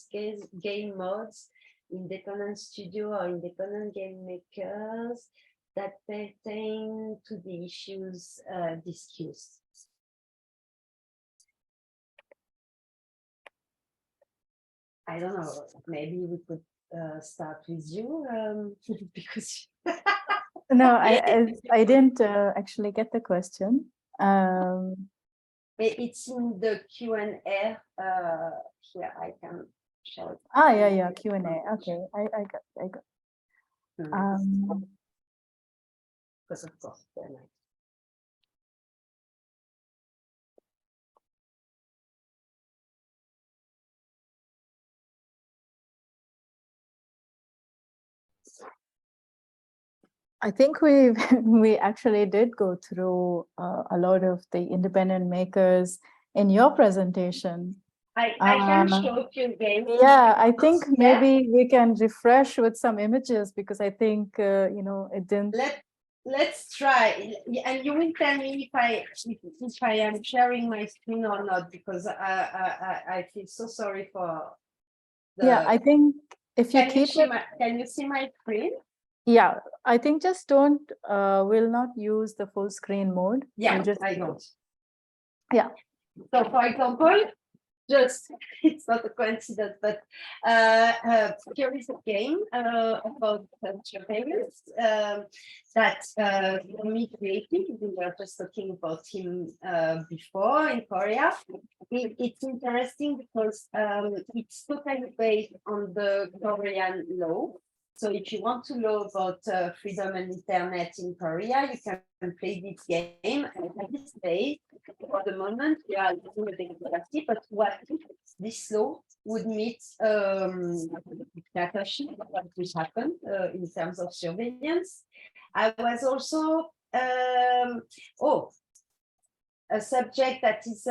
modes, independent studio or independent game makers that pertain to the issues discussed? I don't know. Maybe we could start with you because no, I didn't actually get the question. it's in the Q&A. Here I can show it. Yeah, Q&A. Okay, I got. Because of course, then I think we actually did go through a lot of the independent makers in your presentation. I can show a few games. Yeah, I think Yeah. maybe we can refresh with some images because I think it didn't. Let's try, and you will tell me if I am sharing my screen or not, because I feel so sorry for the. Yeah, I think if you Can keep it. Can you see my screen? Yeah, I think just don't. Will not use the full screen mode. Yeah, We'll just. I don't. Yeah. So, for example, just it's not a coincidence, but here is a game about Japanese that me created. We were just talking about him before in Korea. It's interesting because it's totally based on the Korean law. So if you want to know about freedom and internet in Korea, you can play this game. And at this stage, for the moment, we are doing a democracy, but what if this law would meet catastrophe, what will happen in terms of surveillance? I was also a subject that is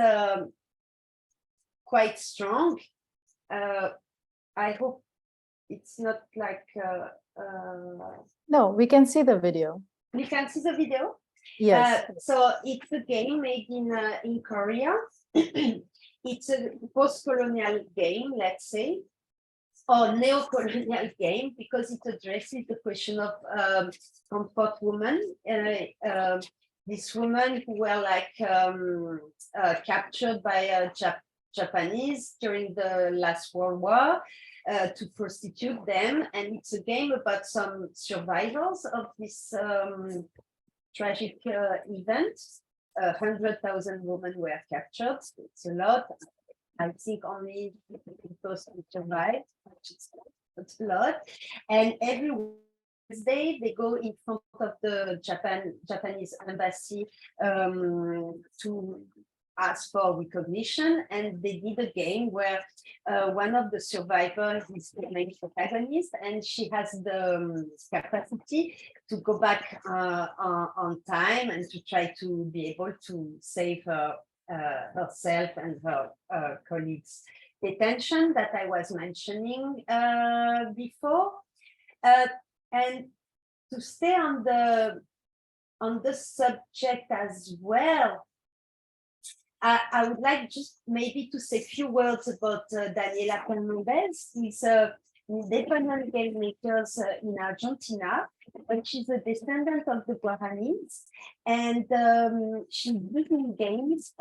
quite strong. I hope it's not like No, we can see the video. we can see the video. Yes. So it's a game made in Korea. It's a post-colonial game, let's say, or neo-colonial game, because it addresses the question of comfort women. These women who were like captured by Japanese during the last World War to prostitute them. And it's a game about some survivors of this tragic event. 100,000 women were captured. It's a lot. I think only those who survived, it's a lot. And every Wednesday they go in front of the Japanese embassy to ask for recognition, and they did a game where one of the survivors is the main protagonist, and she has the capacity to go back on time and to try to be able to save herself and her colleagues. Detention that I was mentioning before, and to stay on the subject as well. I would like just maybe to say a few words about Daniela Fernandez, who is an independent game maker in Argentina, but she's a descendant of the Guaranis, and she's using games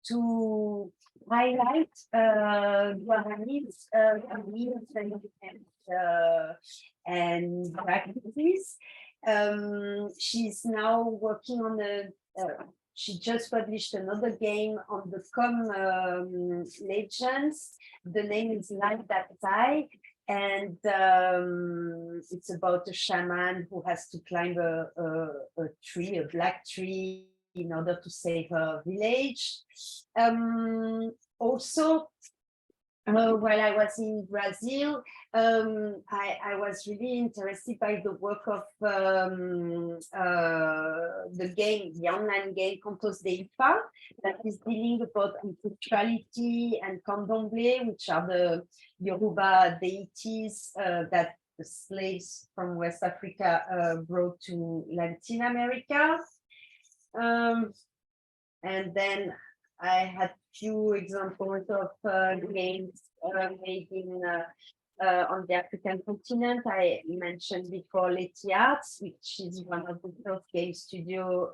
to highlight Guaranis and practices. She's now working on she just published another game on the legends. The name is Like That Die. And it's about a shaman who has to climb a tree, a black tree, in order to save a village. Also, while I was in Brazil, I was really interested by the work of the online game Contos de Ifa, that is dealing about sexuality and candomblé, which are the Yoruba deities that the slaves from West Africa brought to Latin America. And then I had few examples of games made in on the African continent. I mentioned before Letty Arts, which is one of the first game studio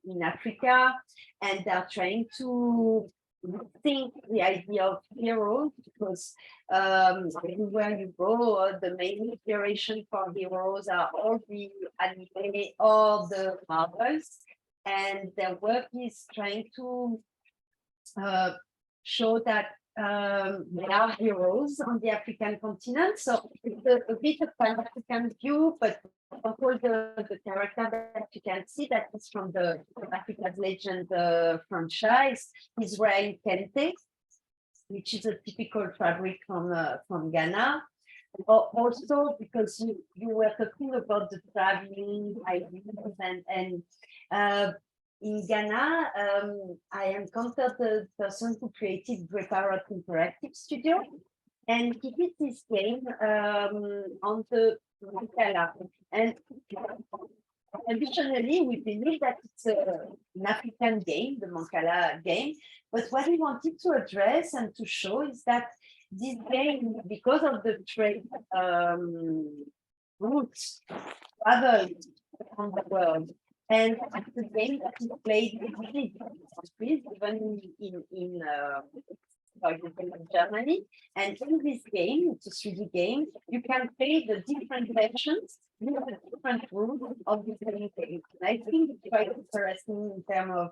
in Africa, and they're trying to think the idea of heroes, because everywhere you go, the main inspiration for heroes are all the anime or the Marvels, and their work is trying to show that there are heroes on the African continent. So it's a bit of an African view, but of course the character that you can see that is from the Africa's Legend franchise is wearing kente, which is a typical fabric from Ghana. Also, because you were talking about the traveling ideas and in Ghana, I encountered the person who created Greparot Interactive Studio, and he did this game on the Mancala. And traditionally, we believe that it's an African game, the Mancala game. But what we wanted to address and to show is that this game, because of the trade routes, traveled around the world. And the game that is played in many different countries, even in for example, in Germany. And in this game, it's a 3D game, you can play the different versions with the different rules of the same game. And I think it's quite interesting in terms of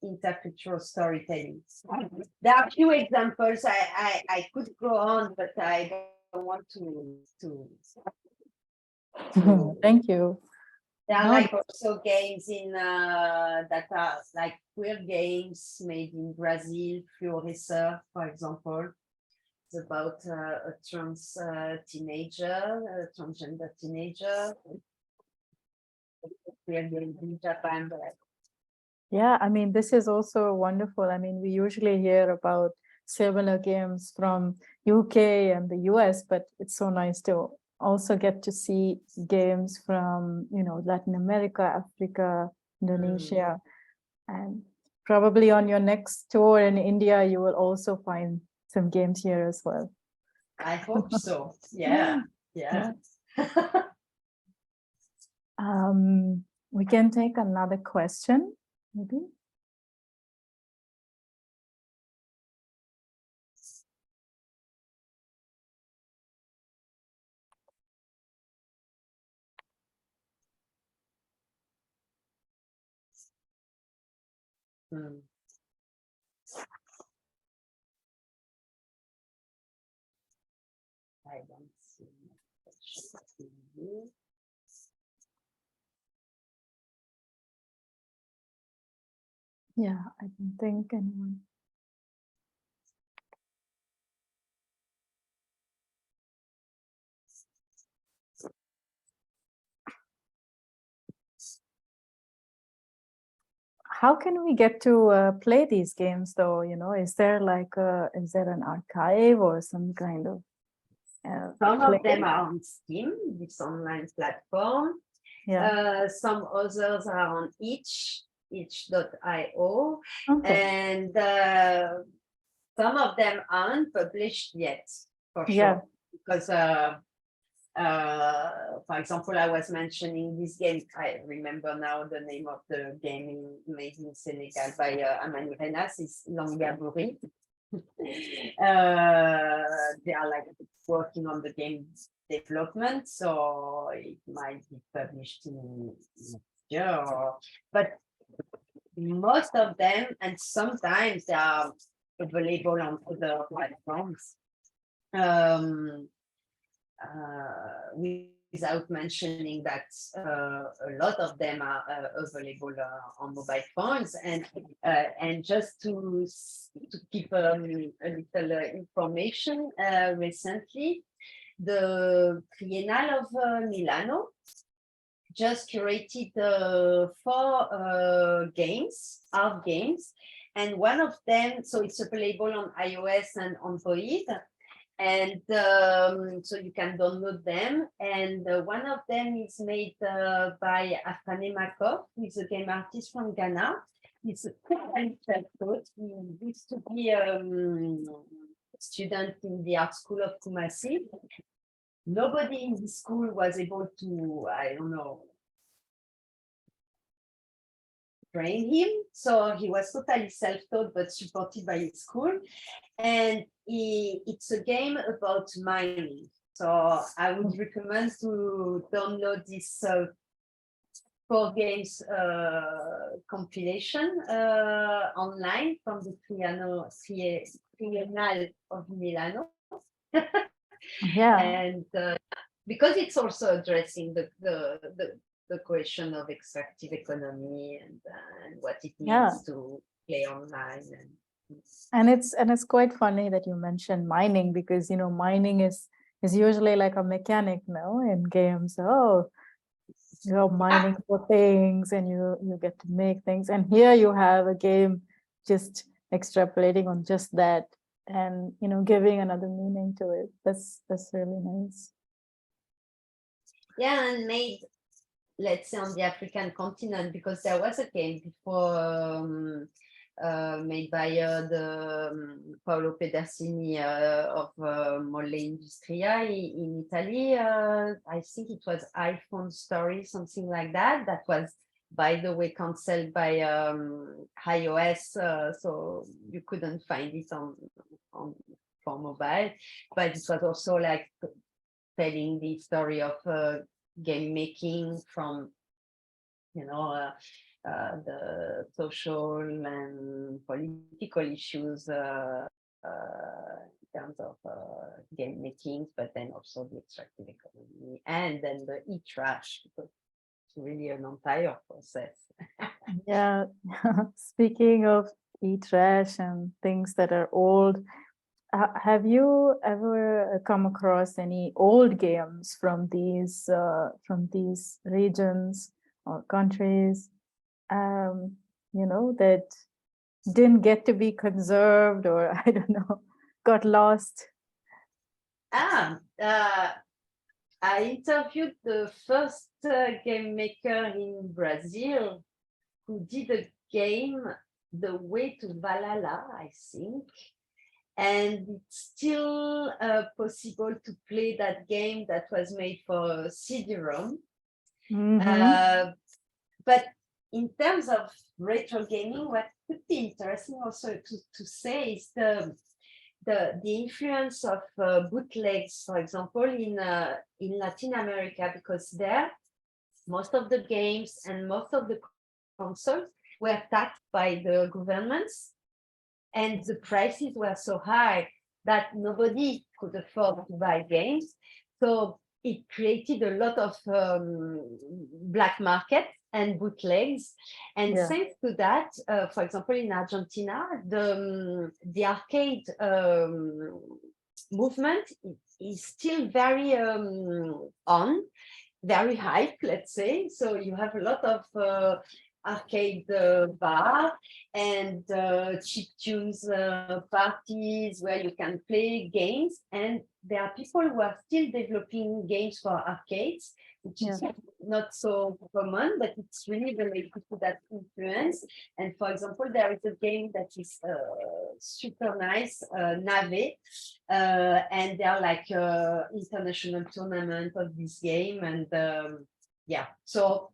intercultural storytelling. There are a few examples. I could go on, but I don't want to Thank you. There are like also games in that are like queer games made in Brazil, Florescer, for example. It's about a trans teenager, a transgender teenager. Queer games in Japan. Yeah, I mean, this is also wonderful. I mean, we usually hear about similar games from UK and the US, but it's so nice to also get to see games from, you know, Latin America, Africa, Indonesia, and probably on your next tour in India, you will also find some games here as well. I hope so. Yeah. We can take another question, maybe. I don't see. Yeah, I don't think anyone. How can we get to play these games though? You know, is there like is there an archive or some kind of some of them are on Steam, this online platform. Yeah. Some others are on itch.io, Okay. and some of them aren't published yet, for sure. Yeah. Because for example, I was mentioning this game. I remember now the name of the game made in Senegal by Amani Renas is Langaburi. They are like working on the game development, so it might be published in year. But most of them, and sometimes they are available on other platforms. without mentioning that a lot of them are available on mobile phones, and just to keep a little information, recently the Triennale of Milano just curated 4 games, art games, and one of them, so it's available on iOS and Android, and so you can download them. And one of them is made by Afane Makov, who is a game artist from Ghana. He's a Selftaught. He used to be a student in the art school of Kumasi. Nobody in the school was able to, I don't know, train him. So he was totally self-taught, but supported by his school. And it's a game about mining. So I would recommend to download this 4 games compilation online from the Triennale of Milano. Yeah. And because it's also addressing the question of extractive economy and what it means to play online. And it's quite funny that you mentioned mining, because mining is usually like a mechanic now in games. Oh, you're mining for things and you get to make things. And here you have a game just extrapolating on just that, and giving another meaning to it. That's really nice. Yeah, and made, let's say, on the African continent, because there was a game before made by Paolo Pedersini of Molle Industria in Italy. I think it was iPhone Story, something like that. That was, by the way, cancelled by iOS, so you couldn't find it on for mobile. But it was also like telling the story of game making from the social and political issues in terms of game making, but then also the extractive economy, and then the e-trash, because it's really an entire process. Yeah. Speaking of e-trash and things that are old, have you ever come across any old games from these regions or countries, that didn't get to be conserved, or I don't know, got lost? I interviewed the first game maker in Brazil who did a game, The Way to Valhalla, I think. And it's still possible to play that game that was made for CD-ROM. But in terms of retro gaming, what could be interesting also to say is the influence of bootlegs, for example, in Latin America, because there most of the games and most of the consoles were taxed by the governments, and the prices were so high that nobody could afford to buy games. So it created a lot of black market and bootlegs. And thanks to that, for example, in Argentina, the arcade movement is still very very hype, let's say. So you have a lot of arcade bar and chip tunes parties where you can play games, and there are people who are still developing games for arcades, which is not so common, but it's really related to that influence. And for example, there is a game that is super nice, Nave, and there are like international tournament of this game, and so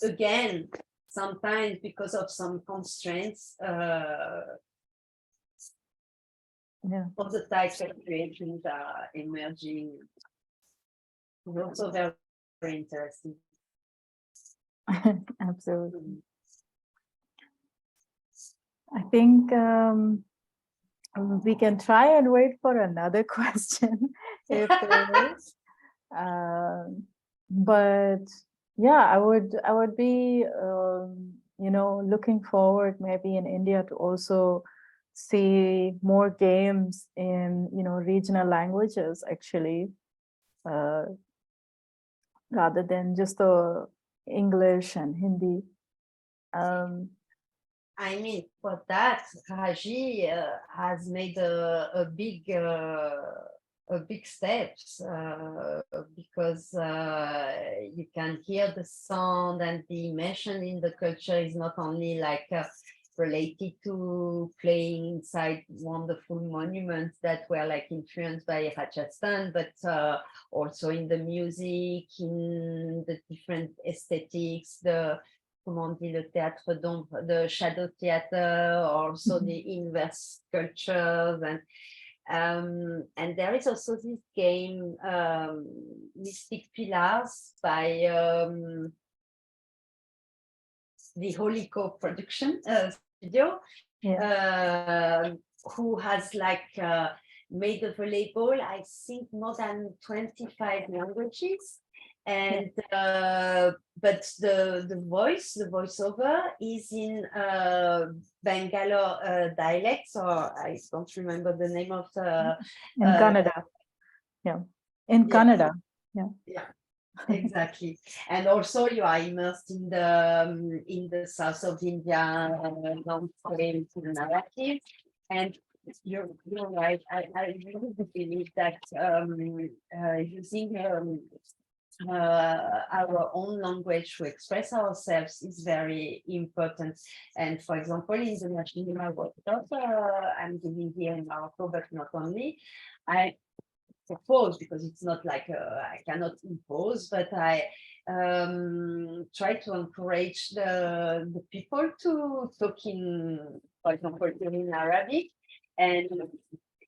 again, sometimes because of some constraints, all the types of creations are emerging. It's also very, very interesting. Absolutely. I think we can try and wait for another question if there is. But yeah, I would be looking forward maybe in India to also see more games in regional languages actually, uh, rather than just the English and Hindi. I mean, for that, Raji has made a big steps because you can hear the sound, and the immersion in the culture is not only like related to playing inside wonderful monuments that were like influenced by Rajasthan, but also in the music, in the different aesthetics, the comment on dit, le théâtre d'ombre, the shadow theater, also the inverse sculptures, and there is also this game, Mystic Pillars, by the Holy Co-production studio, who has like made available, I think, more than 25 languages. And but the voiceover is in Bangalore dialects, or I don't remember the name of the in Kannada. In Kannada. Yeah, exactly. And also you are immersed in the south of India, non-frame narrative. And you're right. I really believe that using our own language to express ourselves is very important. And for example, in the national workshop I'm giving here in Morocco, but not only, I propose, because it's not like I cannot impose, but I try to encourage the people to talk in, for example, in Arabic. And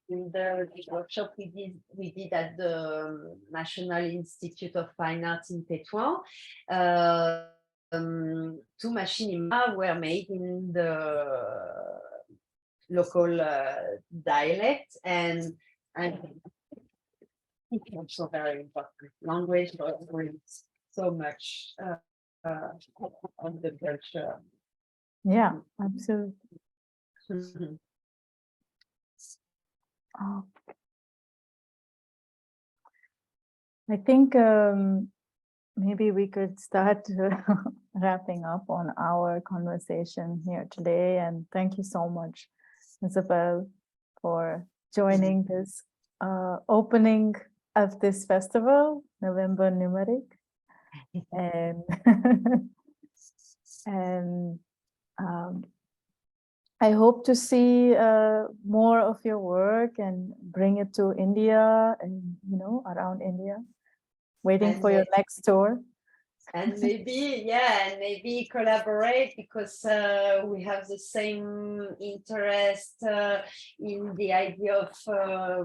in the workshop we did at the National Institute of Fine Arts in Tétouan, 2 machinimas were made in the local dialect, and it's also very important. Language brings so much on the culture. Yeah, absolutely. I think maybe we could start wrapping up on our conversation here today. And thank you so much, Isabelle, for joining this opening of this festival, Novembre Numérique. And I hope to see more of your work and bring it to India and, around India, waiting for your next tour. And maybe collaborate, because we have the same interest in the idea of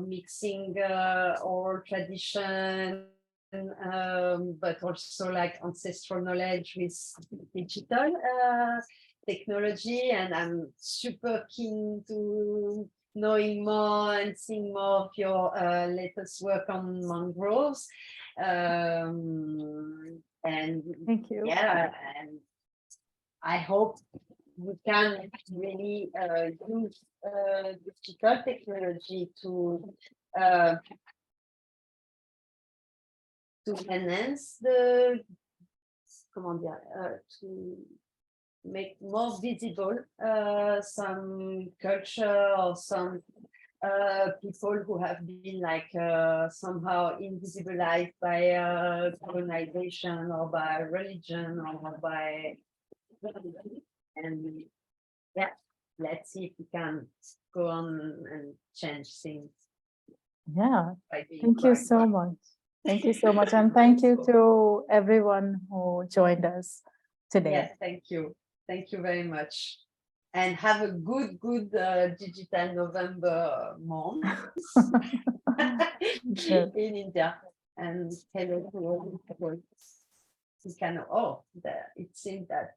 mixing oral tradition, but also like ancestral knowledge with digital technology. And I'm super keen to knowing more and seeing more of your latest work on mangroves. And thank you. Yeah, and I hope we can really use digital technology to enhance the to make more visible some culture or some people who have been like somehow invisibilized by colonization or by religion or by, and let's see if we can go on and change things. Thank you so much. Thank you so much. And thank you to everyone who joined us today. Yeah, thank you. Thank you very much. And have a good digital November month in India. And hello to all the people who can. It seems that.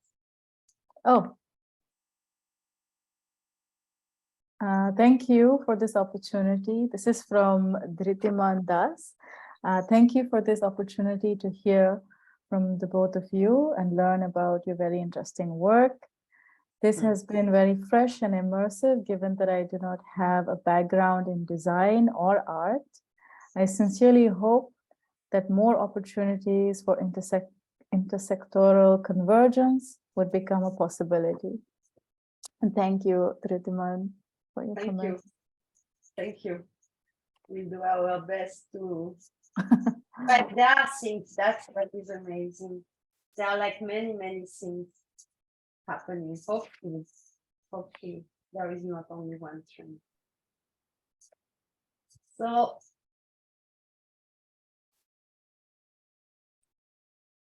Thank you for this opportunity. This is from Dhritiman Das. Thank you for this opportunity to hear from the both of you and learn about your very interesting work. This has been very fresh and immersive, given that I do not have a background in design or art. I sincerely hope that more opportunities for intersectoral convergence would become a possibility. And thank you, Tritiman, for your comments. Thank you. We do our best to. But there are things, that's what is amazing. There are like many, many things happening. Hopefully, there is not only one trend. So